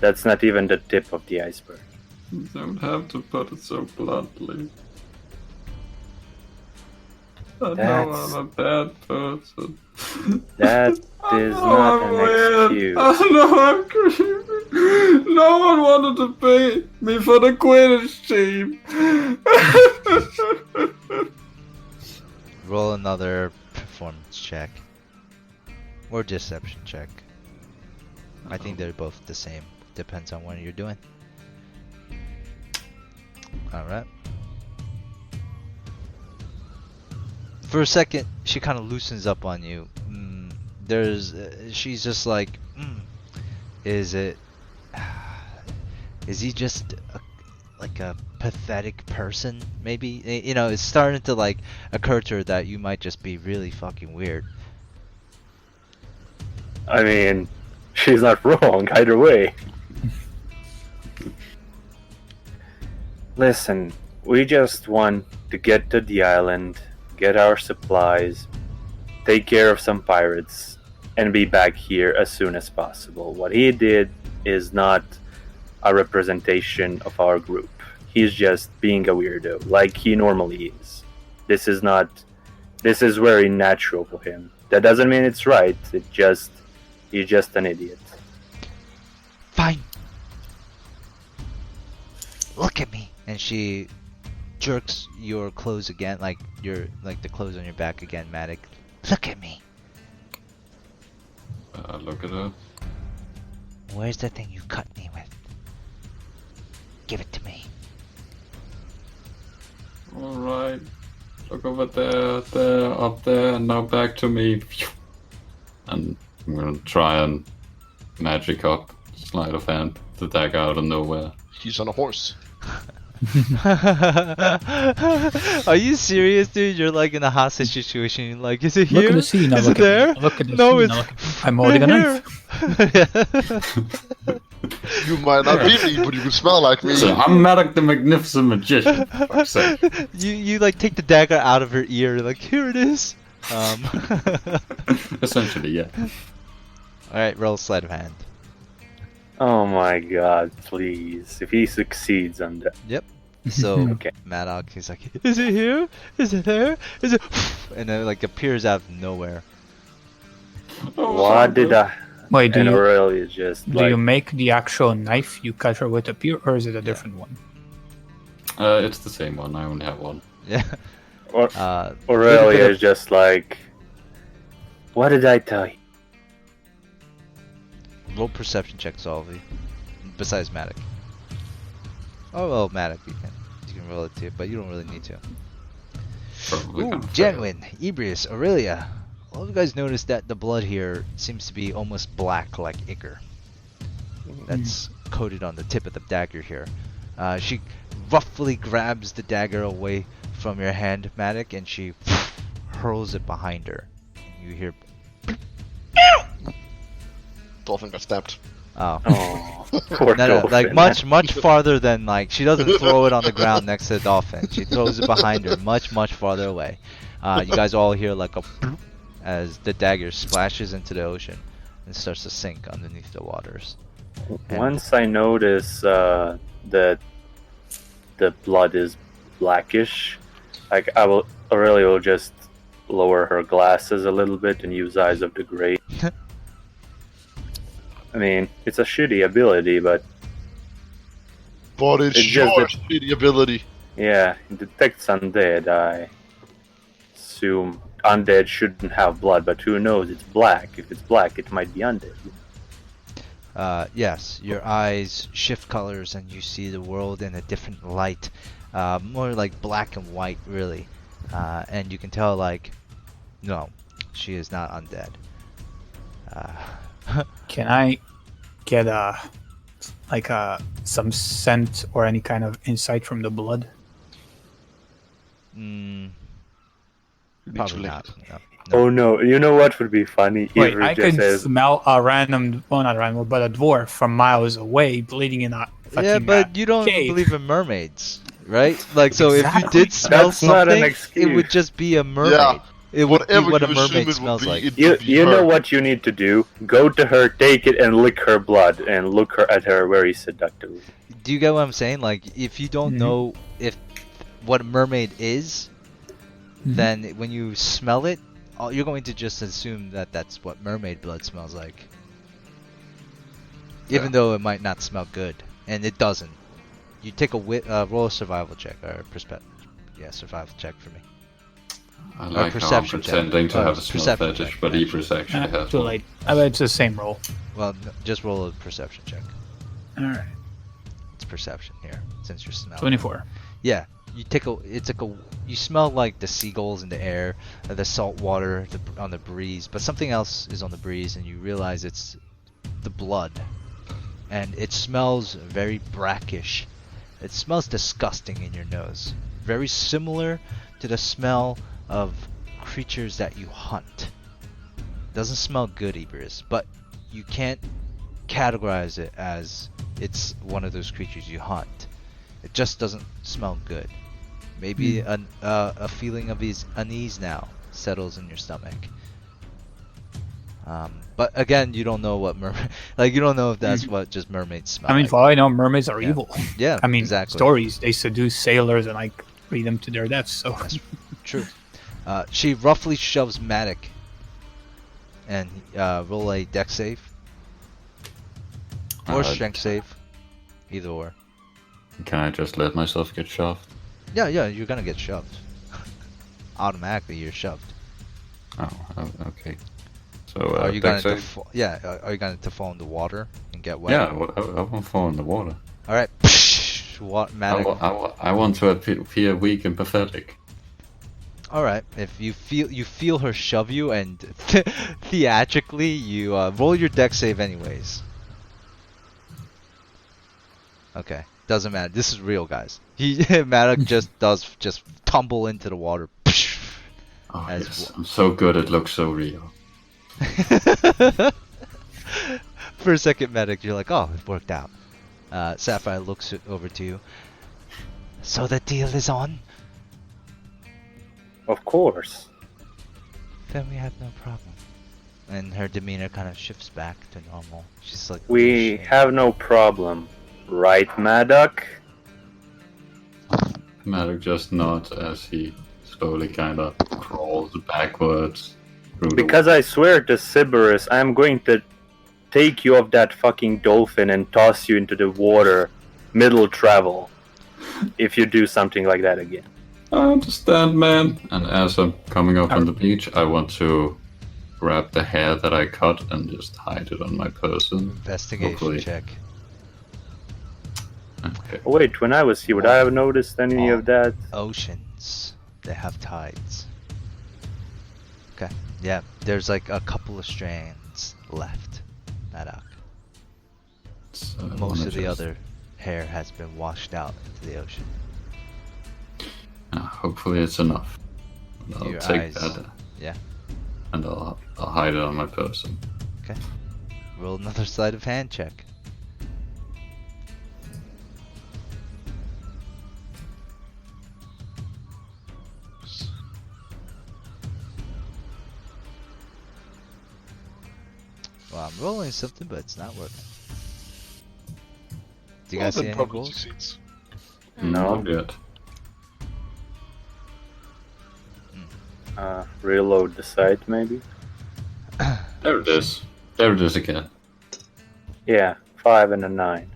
the tip of the iceberg. You don't have to put it so bluntly. I know I'm a bad person. That is not an excuse. I know I'm creepy. No one wanted to pay me for the Quidditch team. Roll another performance check. Or deception check. I think they're both the same. Depends on what you're doing. Alright. For a second, she kind of loosens up on you. She's just like, is he just like a pathetic person, maybe. You know, it's starting to like occur to her that you might just be really fucking weird. I mean, she's not wrong either way. Listen, we just want to get to the island, get our supplies, take care of some pirates, and be back here as soon as possible. What he did is not a representation of our group. He's just being a weirdo, like he normally is. This is very natural for him. That doesn't mean it's right. He's just an idiot. Fine. Look at me. And she jerks your clothes again, like the clothes on your back again, Matic. Look at me. Look at her. Where's the thing you cut me with? Give it to me. Alright. Look over there, up there, and now back to me. And I'm gonna try and magic up, sleight of hand, the dagger out of nowhere. He's on a horse. Are you serious, dude? You're like in a hostage situation. You're like, is it here? Look at the sea, now is look it at there? me. Look at the No, sea, it's now look at me. I'm holding a knife. You might not be me, but you can smell like me. So I'm Madoc the Magnificent Magician, for fuck's sake. You like take the dagger out of her ear, like, here it is. Essentially, yeah. Alright, roll sleight of hand. Oh my god, please. If he succeeds on that. Yep. So Okay. Madoc, he's like, is it here? Is it there? Is it? And then it like appears out of nowhere. What did I... Wait, do And you, Aurelia is just do like... you make the actual knife you cut her with a spear, or is it a different one? It's the same one, I only have one. Yeah. Or- Little Aurelia bit of- is just like... What did I tell you? Roll perception checks, all of you. Besides Madoc. Oh well, Madoc, you can roll it too, but you don't really need to. Probably Ooh, gonna fail. Genuine, Ebrius, Aurelia. All of you guys notice that the blood here seems to be almost black like ichor. That's coated on the tip of the dagger here. She roughly grabs the dagger away from your hand, Madoc, and she hurls it behind her. You hear, Dolphin got stabbed. oh. Oh, poor No, no, like dolphin. much farther than like she doesn't throw it on the ground next to the dolphin. She throws it behind her, much farther away. You guys all hear like a as the dagger splashes into the ocean and starts to sink underneath the waters. And Once I notice that the blood is blackish, like Aurelia will just lower her glasses a little bit and use Eyes of the Great. I mean, it's a shitty ability, but But it's It's just your that- shitty ability. yeah, it detects undead. I assume undead shouldn't have blood, but who knows? It's black. If it's black, it might be undead. yes, your eyes shift colors and you see the world in a different light, more like black and white, really. And you can tell, like, no, she is not undead. Can I get some scent or any kind of insight from the blood? Probably not. No. Oh no! You know what would be funny? Wait, Avery I just can says, smell a random, well, not random, but a dwarf from miles away bleeding in a fucking Yeah, but you don't cave. believe in mermaids, right? Like, so if you Exactly. did smell That's not an something, it excuse. would just be a mermaid. Yeah. It would be Whatever what a you assume mermaid it would smells be, like. it You would be you know her. what you need to do? Go to her, take it, and lick her blood, and look at her very seductively. Do you get what I'm saying? Like, if you don't know if what a mermaid is, then when you smell it, you're going to just assume that that's what mermaid blood smells like. Even though it might not smell good, and it doesn't. You take a roll a survival check or survival check for me. I like how I'm perception check. pretending to have a smell Perception fetish, check, but Ibris actually has Too one. late. It's the same roll. Well, just roll a perception check. Alright. It's perception here, since you're smelling. 24. Yeah, you smell like the seagulls in the air, the salt water on the breeze, but something else is on the breeze, and you realize it's the blood, and it smells very brackish, It smells disgusting in your nose. Very similar to the smell of creatures that you hunt. Doesn't smell good, Iberus, but you can't categorize it as it's one of those creatures you hunt. It just doesn't smell good. Maybe a feeling of unease now settles in your stomach. But again, you don't know what you don't know if that's what just mermaids smell. I mean, like. for all I know, mermaids are evil. Yeah, I mean, exactly. stories, they seduce sailors and like lead them to their deaths. So True. She roughly shoves Matic and roll a dex save or strength save, either or. Can I just let myself get shoved? Yeah, you're gonna get shoved. Automatically, you're shoved. Oh, okay. So Are you gonna dex save? Are you gonna to fall in the water and get wet? Yeah, I won't fall in the water. All right. Matic. I want to appear weak and pathetic. All right. If you feel her shove you, and theatrically you roll your dex save anyways. Okay. Doesn't matter. This is real, guys. Matic just tumble into the water. Oh yes, I'm so good. It looks so real. For a second, Medic, you're like, oh, it worked out. Sapphire looks over to you. So the deal is on? Of course. Then we have no problem. And her demeanor kind of shifts back to normal. She's like, We have no problem, right, Maddock? Maddox just nods as he slowly kind of crawls backwards. Because I swear to Sybaris, I'm going to take you off that fucking dolphin and toss you into the water, middle travel, if you do something like that again. I understand, man. And as I'm coming up on the beach, I want to grab the hair that I cut and just hide it on my person. Investigation Hopefully. check. Okay. Oh, wait, when I was here, would I have noticed any of that? Oceans, they have tides. Okay. Yeah, there's like a couple of strands left. Madoc. So Most of the other hair has been washed out into the ocean. Hopefully it's enough. And I'll Your take eyes. that. Yeah. And I'll hide it on my person. Okay. Roll another sleight of hand check. Well, I'm rolling something, but it's not working. Do you guys see any probably goals? succeeds. No. Not yet. Reload the site, maybe? There it is. There it is again. Yeah, 5 and a 9.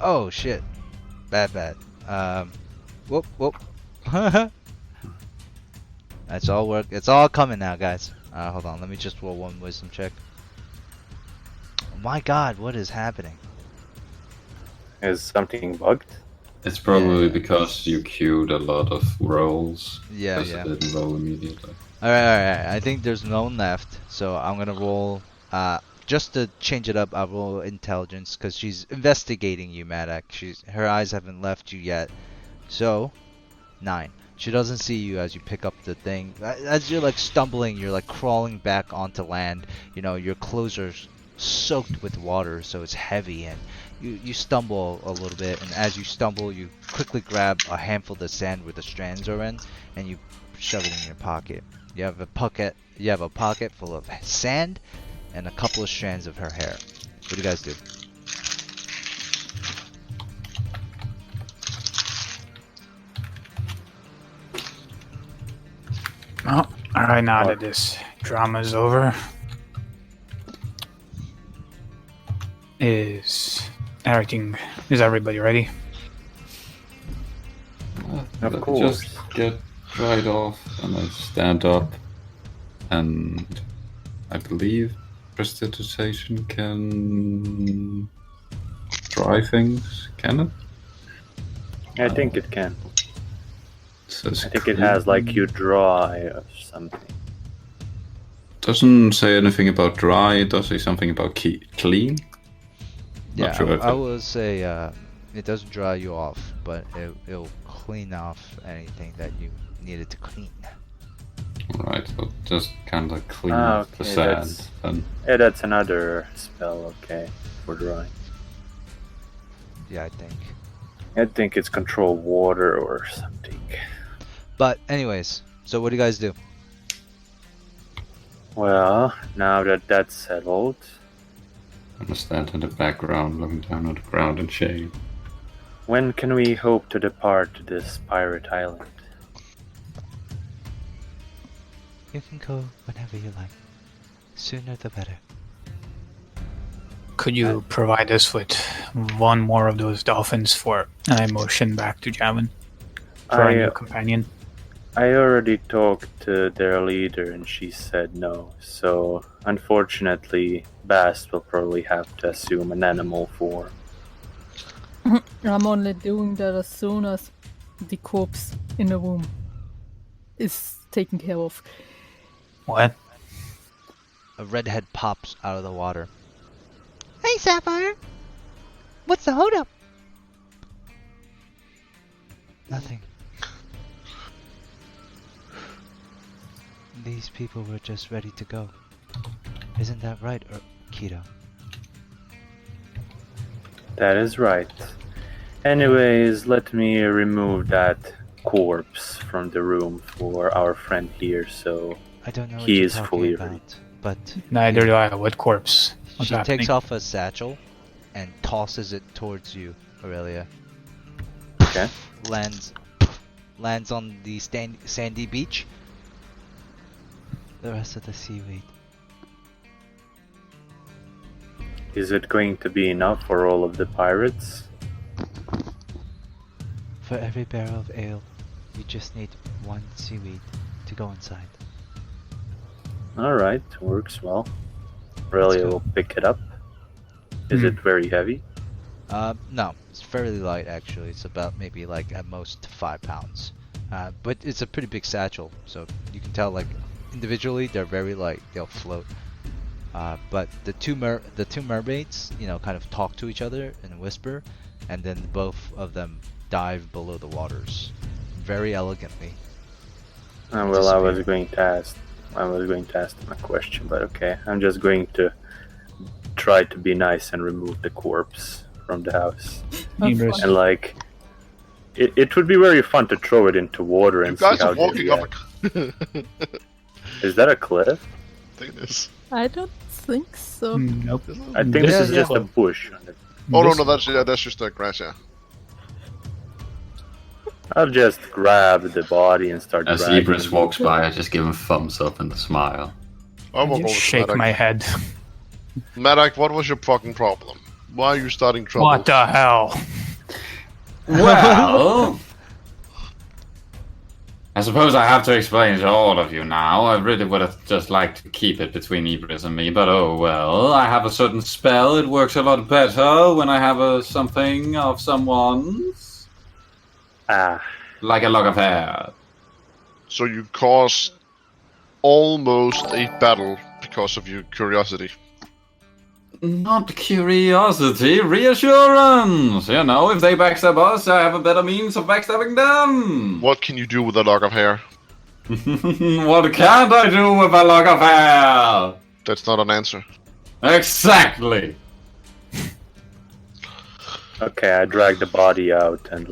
Oh shit. Bad. Whoop. That's all work. It's all coming now, guys. Hold on. Let me just roll one wisdom check. Oh my god, what is happening? Is something bugged? It's probably Yeah. because you queued a lot of rolls. Yeah. It didn't roll immediately. Alright. I think there's no one left, so I'm gonna roll. Just to change it up, I'll roll intelligence because she's investigating you, Madak. Her eyes haven't left you yet. So, 9. She doesn't see you as you pick up the thing. As you're like stumbling, you're like crawling back onto land. You know, your clothes are soaked with water, so it's heavy, and you stumble a little bit. And as you stumble, you quickly grab a handful of the sand where the strands are in, and you shove it in your pocket. You have a pocket full of sand and a couple of strands of her hair. What do you guys do? Well, alright, now that this drama is over, is everybody ready? Of Let me course. just get dried off and I stand up, and I believe prestidigitation can dry things, can it? I think it can. Says I think it has like you dry or something. Doesn't say anything about dry. It does say something about clean. Yeah, Not sure if I it- will say It doesn't dry you off, but it'll clean off anything that you needed to clean. Right, so just kind of clean Ah, off the okay, sand. And Yeah, that's another spell, okay, for drawing. Yeah, I think. I think it's control water or something. But anyways, so what do you guys do? Well, now that that's settled, I'm gonna stand in the background, looking down at the ground in shame. when can we hope to depart this pirate island? You can go whenever you like. Sooner the better. Could you provide us with one more of those dolphins for... And I motion back to Javin for our new companion. I already talked to their leader and she said no, so unfortunately Bast will probably have to assume an animal form. I'm only doing that as soon as the corpse in the room is taken care of. What? A redhead pops out of the water. Hey, Sapphire! What's the holdup? Nothing. These people were just ready to go. Isn't that right, Keto? That is right. Anyways, let me remove that corpse from the room for our friend here, so I don't know what he you're is talking fully about, ready. but Neither do I. What corpse? What's she happening? takes off a satchel and tosses it towards you, Aurelia. Okay. Lands on the sandy beach. The rest of the seaweed. Is it going to be enough for all of the pirates? For every barrel of ale, you just need one seaweed to go inside. Alright, works well. Aurelia go. will pick it up. Is it very heavy? No, it's fairly light actually. It's about maybe like at most 5 pounds. But it's a pretty big satchel, so you can tell like individually they're very light. They'll float. But the two mermaids, kind of talk to each other and whisper, and then both of them dive below the waters, very elegantly. Well, I was going to ask them a question, but okay. I'm just going to try to be nice and remove the corpse from the house. Ibris. And like, it would be very fun to throw it into water You and see guys how are they walking up react. Is that a cliff? I think it is. I don't think so. Nope. I think this is Yeah, just yeah. a bush. Oh no, This- that's just the grass, yeah. I'll just grab the body and start As dragging Ibris it. walks by, I just give him a thumbs up and a smile. I walk You over to shake Madak. my head. Madak, what was your fucking problem? Why are you starting trouble? What the hell? Well, I suppose I have to explain to all of you now. I really would have just liked to keep it between Ibris and me, but oh well. I have a certain spell. It works a lot better when I have something of someone's. Like a lock of hair. So you caused almost a battle because of your curiosity. Not curiosity, reassurance. You know, if they backstab us, I have a better means of backstabbing them. What can you do with a lock of hair? What can't I do with a lock of hair? That's not an answer. Exactly. Okay, I drag the body out and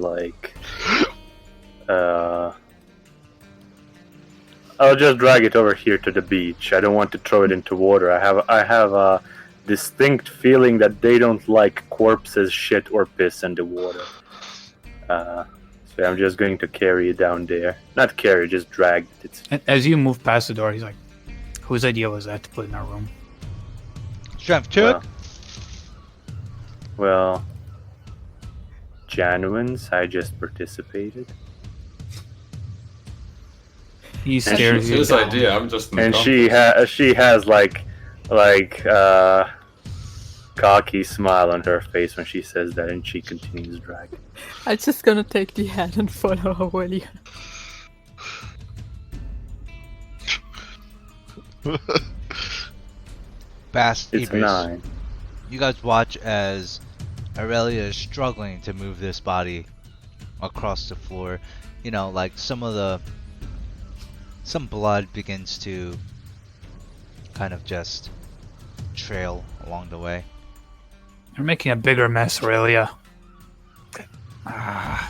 I'll just drag it over here to the beach. I don't want to throw it into water. I have a distinct feeling that they don't like corpses, shit, or piss in the water. So I'm just going to carry it down there. Not carry, just drag it. And as you move past the door, he's like, whose idea was that to put in our room? Strength check. Well, genuines, I just participated. He stares you His down. idea, I'm just... And she has like cocky smile on her face when she says that, and she continues dragging. I'm just gonna take the hand and follow Aurelia. Bast It's a Ibris. 9. You guys watch as Aurelia is struggling to move this body across the floor. You know, like some blood begins to kind of just trail along the way. You're making a bigger mess, Aurelia.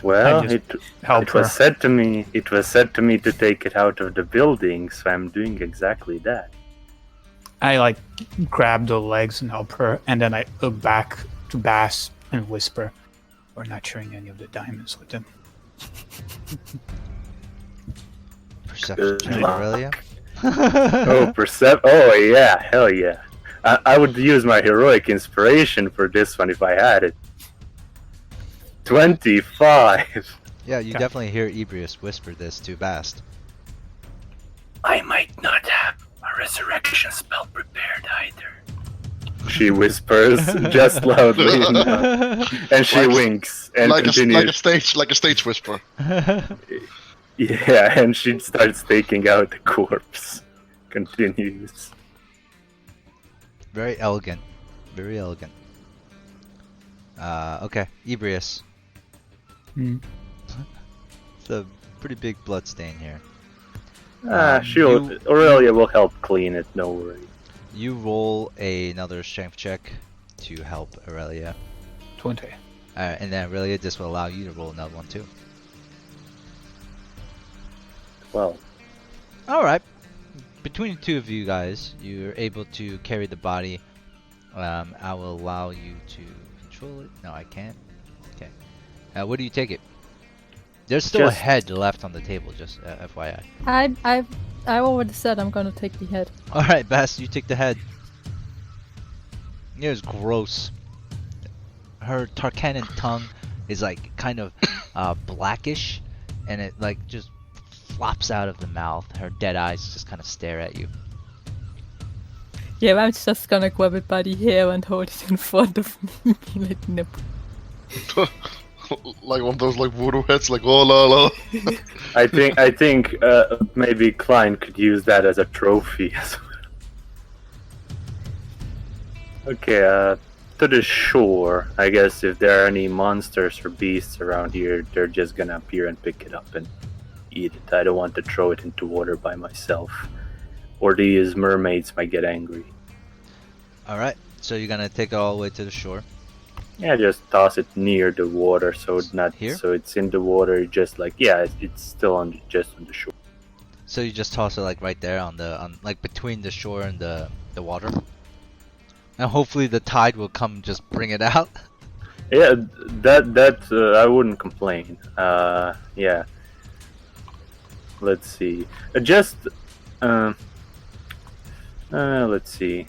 Well, just it help was her. said to me. It was said to me to take it out of the building, so I'm doing exactly that. I like grab the legs and help her, and then I look back to Bass and whisper, "We're not sharing any of the diamonds with them." Perception check, luck. Aurelia. Oh yeah, hell yeah! I would use my heroic inspiration for this one if I had it. 25. Yeah, you Okay. definitely hear Ebrius whisper this to Bast. I might not have a resurrection spell prepared either. She whispers just loudly enough, and she winks and like continues. a stage whisper. Yeah, and she starts taking out the corpse. Continues. Very elegant. Very elegant. Okay, Ebrius. Hmm. It's a pretty big blood stain here. Aurelia will help clean it, no worry. You roll another strength check to help Aurelia. 20. And then Aurelia, this will allow you to roll another one too. Well, Alright. Between the two of you guys, you're able to carry the body. I will allow you to control it. No, I can't. Okay. Where do you take it? There's still a Just- head left on the table, just FYI. I already said I'm gonna take the head. Alright, Bass, you take the head. It was gross. Her Tarkanan tongue is like kind of blackish, and it like just flops out of the mouth. Her dead eyes just kind of stare at you. Yeah, I'm just gonna grab it by the hair and hold it in front of me. Like, nope. Like one of those like voodoo heads, like oh la la. I think maybe Klein could use that as a trophy as well. Okay, to the shore. I guess if there are any monsters or beasts around here, they're just gonna appear and pick it up and eat it. I don't want to throw it into water by myself, or these mermaids might get angry. Alright, so you're gonna take it all the way to the shore. Yeah, just toss it near the water, so it's not Here? so it's in the water. Just like it's still just on the shore. So you just toss it like right there on like between the shore and the water. And hopefully the tide will come just bring it out. Yeah, that I wouldn't complain. Yeah. Let's see. Let's see.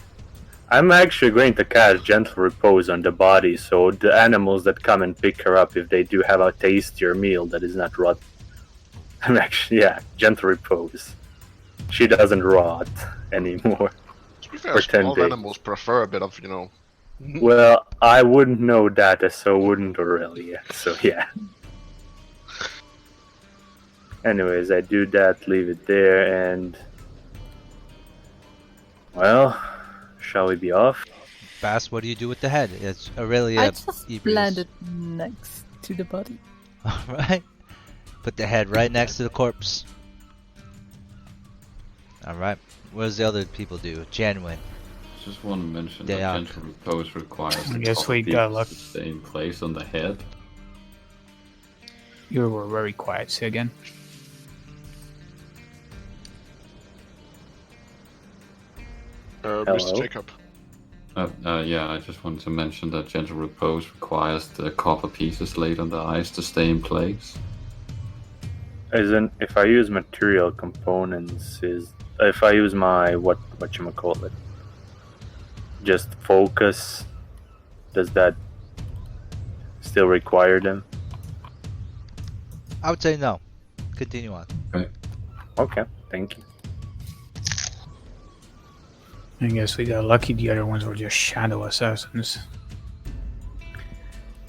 I'm actually going to cast Gentle Repose on the body, so the animals that come and pick her up, if they do have a tastier meal that is not rot. I'm actually, Gentle Repose. She doesn't rot anymore. To be fair, For 10 small days. animals prefer a bit of, you know. Well, I wouldn't know that, so wouldn't Aurelia. So yeah. Anyways, I do that, leave it there, and well, shall we be off? Bass, what do you do with the head? It's Aurelia. I just Ebrius. land it next to the body. Alright. Put the head right next to the corpse. Alright. What does the other people do? Janwin. Just want to mention They that are. gentle repose requires I the guess top we piece got luck. to stay in place on the head. You were very quiet. Say again. Hello? Mr. Jacob. Yeah, I just wanted to mention that gentle repose requires the copper pieces laid on the ice to stay in place. As in, if I use material components, if I use my whatchamacallit, just focus, does that still require them? I would say no. Continue on. Okay, thank you. I guess we got lucky. The other ones were just shadow assassins.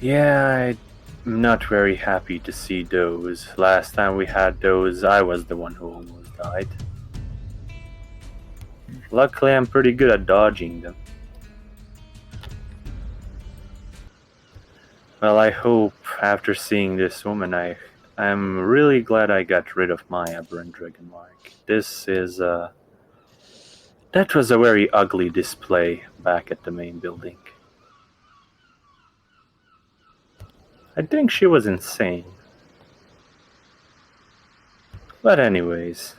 Yeah, I'm not very happy to see those. Last time we had those, I was the one who almost died. Luckily, I'm pretty good at dodging them. Well, I hope after seeing this woman, I'm really glad I got rid of my aberrant dragon mark. That was a very ugly display back at the main building. I think she was insane. But anyways.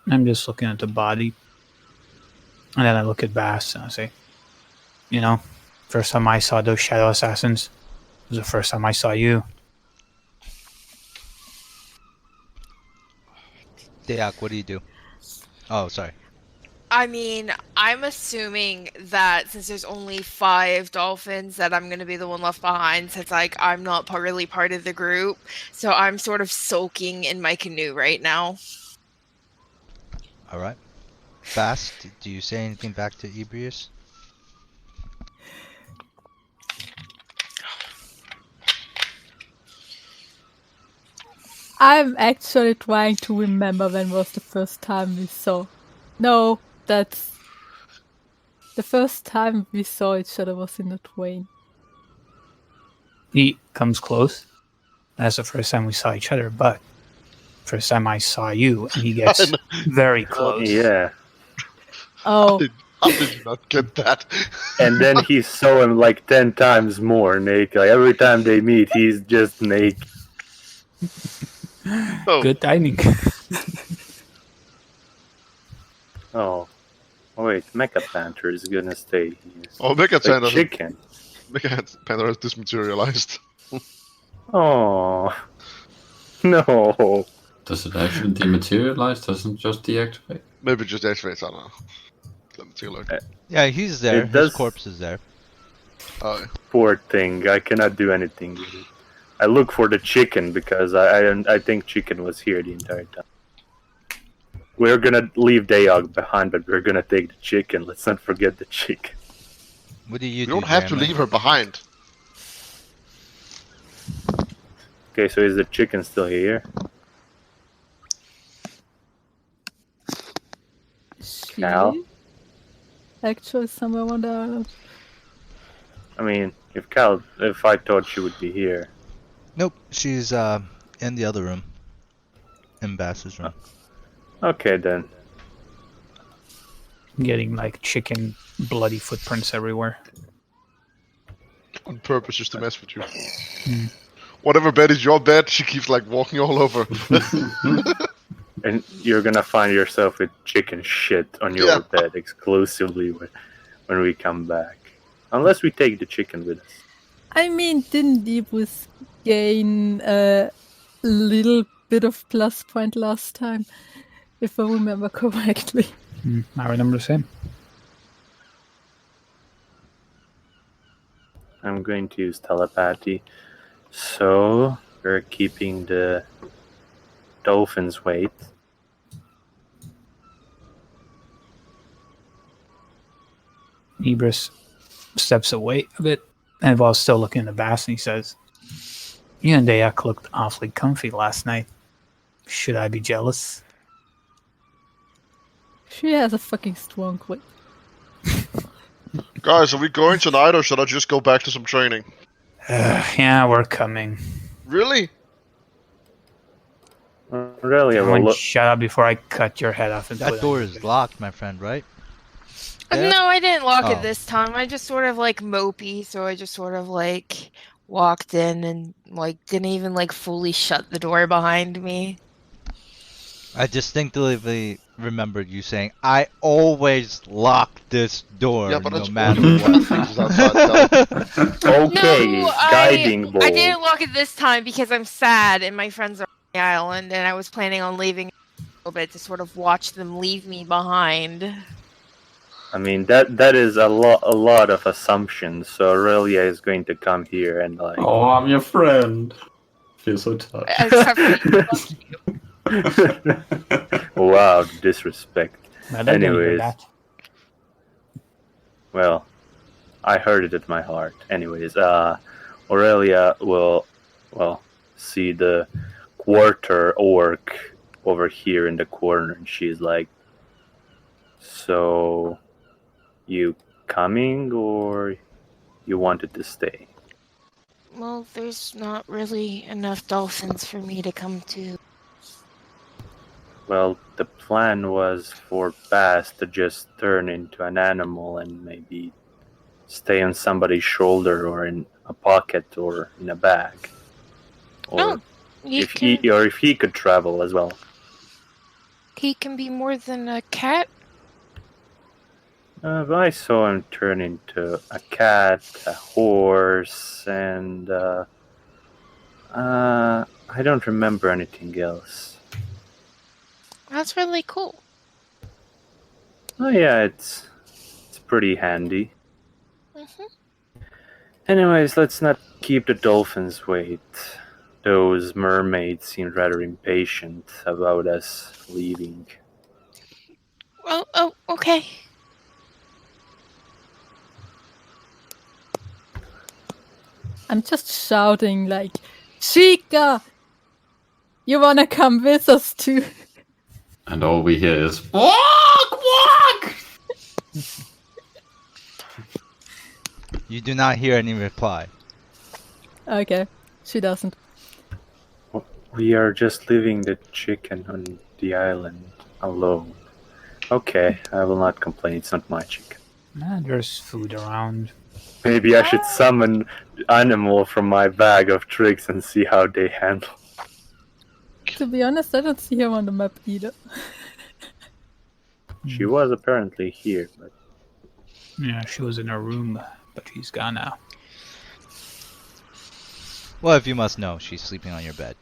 I'm just looking at the body. And then I look at Bass and I say, first time I saw those shadow assassins was the first time I saw you. Dayak, what do you do? Oh, sorry. I mean, I'm assuming that since there's only 5 dolphins, that I'm gonna be the one left behind, since I'm not really part of the group. So I'm sort of soaking in my canoe right now. All right. Fast, do you say anything back to Ebrius? I'm actually trying to remember when was the first time we saw. No, that's the first time we saw each other was in the train. He comes close. That's the first time we saw each other, but first time I saw you, and he gets very close. Yeah. Oh. How did you not get that? And then he saw him like 10 times more naked. Like every time they meet, he's just naked. Oh. Good timing. Oh wait, Mecha Panther is gonna stay here. Oh, Mecha Like Panther. chicken. Mecha Panther has dismaterialized. Oh no. Does it actually dematerialize? Doesn't it just deactivate? Maybe just activates, I don't know. Let me take a look. Yeah, he's there. It His does- corpse is there. Oh, Poor thing. I cannot do anything with it. I look for the chicken because I think chicken was here the entire time. We're gonna leave Dayog behind, but we're gonna take the chicken. Let's not forget the chicken. What do you you do? don't have to Jeremy? leave her behind. Okay, so is the chicken still here? She Cal? actually somewhere on the island. I mean, if I thought she would be here. Nope, she's in the other room. In Bass's room. Okay then. Getting like chicken bloody footprints everywhere. On purpose, just to mess with you. Whatever bed is your bed, she keeps like walking all over. And you're gonna find yourself with chicken shit on your Yeah. bed exclusively when we come back. Unless we take the chicken with us. I mean, didn't Ibris gain a little bit of plus point last time? If I remember correctly. I remember the same. I'm going to use telepathy. So, we're keeping the dolphin's weight. Ibris steps away a bit, and while still looking at the bass, and he says, "You and Dayak looked awfully comfy last night. Should I be jealous?" She has a fucking strong grip. Guys, are we going tonight or should I just go back to some training? Yeah, we're coming. Really? Really, I will Everyone look. shut up before I cut your head off. And put That it door on is your- locked, my friend, right? No, I didn't lock Oh. it this time. I just sort of mopey, so I just sort of walked in and didn't even fully shut the door behind me. I distinctly remembered you saying, "I always lock this door, Yeah, but no that's matter one what." things outside. Okay, No, guiding bolt. I didn't lock it this time because I'm sad and my friends are on the island, and I was planning on leaving a little bit to sort of watch them leave me behind. I mean that is a lot of assumptions. So Aurelia is going to come here and Oh, I'm your friend. Feel so touched. Except for you. Wow, disrespect. I don't even Anyways. that. Well, I heard it at my heart. Anyways, Aurelia will see the quarter orc over here in the corner, and she's like, "So, you coming or you wanted to stay? Well, there's not really enough dolphins for me to come to. Well, the plan was for Bass to just turn into an animal and maybe stay on somebody's shoulder or in a pocket or in a bag. Or if he could travel as well. He can be more than a cat. I saw him turn into a cat, a horse, and I don't remember anything else. That's really cool. Oh yeah, it's pretty handy. Mm-hmm. Anyways, let's not keep the dolphins wait. Those mermaids seem rather impatient about us leaving. Oh, okay. I'm just shouting like, Chica! You wanna come with us too? And all we hear is walk, walk. You do not hear any reply. Okay, she doesn't. We are just leaving the chicken on the island alone. Okay, I will not complain. It's not my chicken. There's food around. Maybe I should summon animal from my bag of tricks and see how they handle. To be honest, I don't see her on the map either. She was apparently here, but Yeah, she was in her room, but she's gone now. Well, if you must know, she's sleeping on your bed.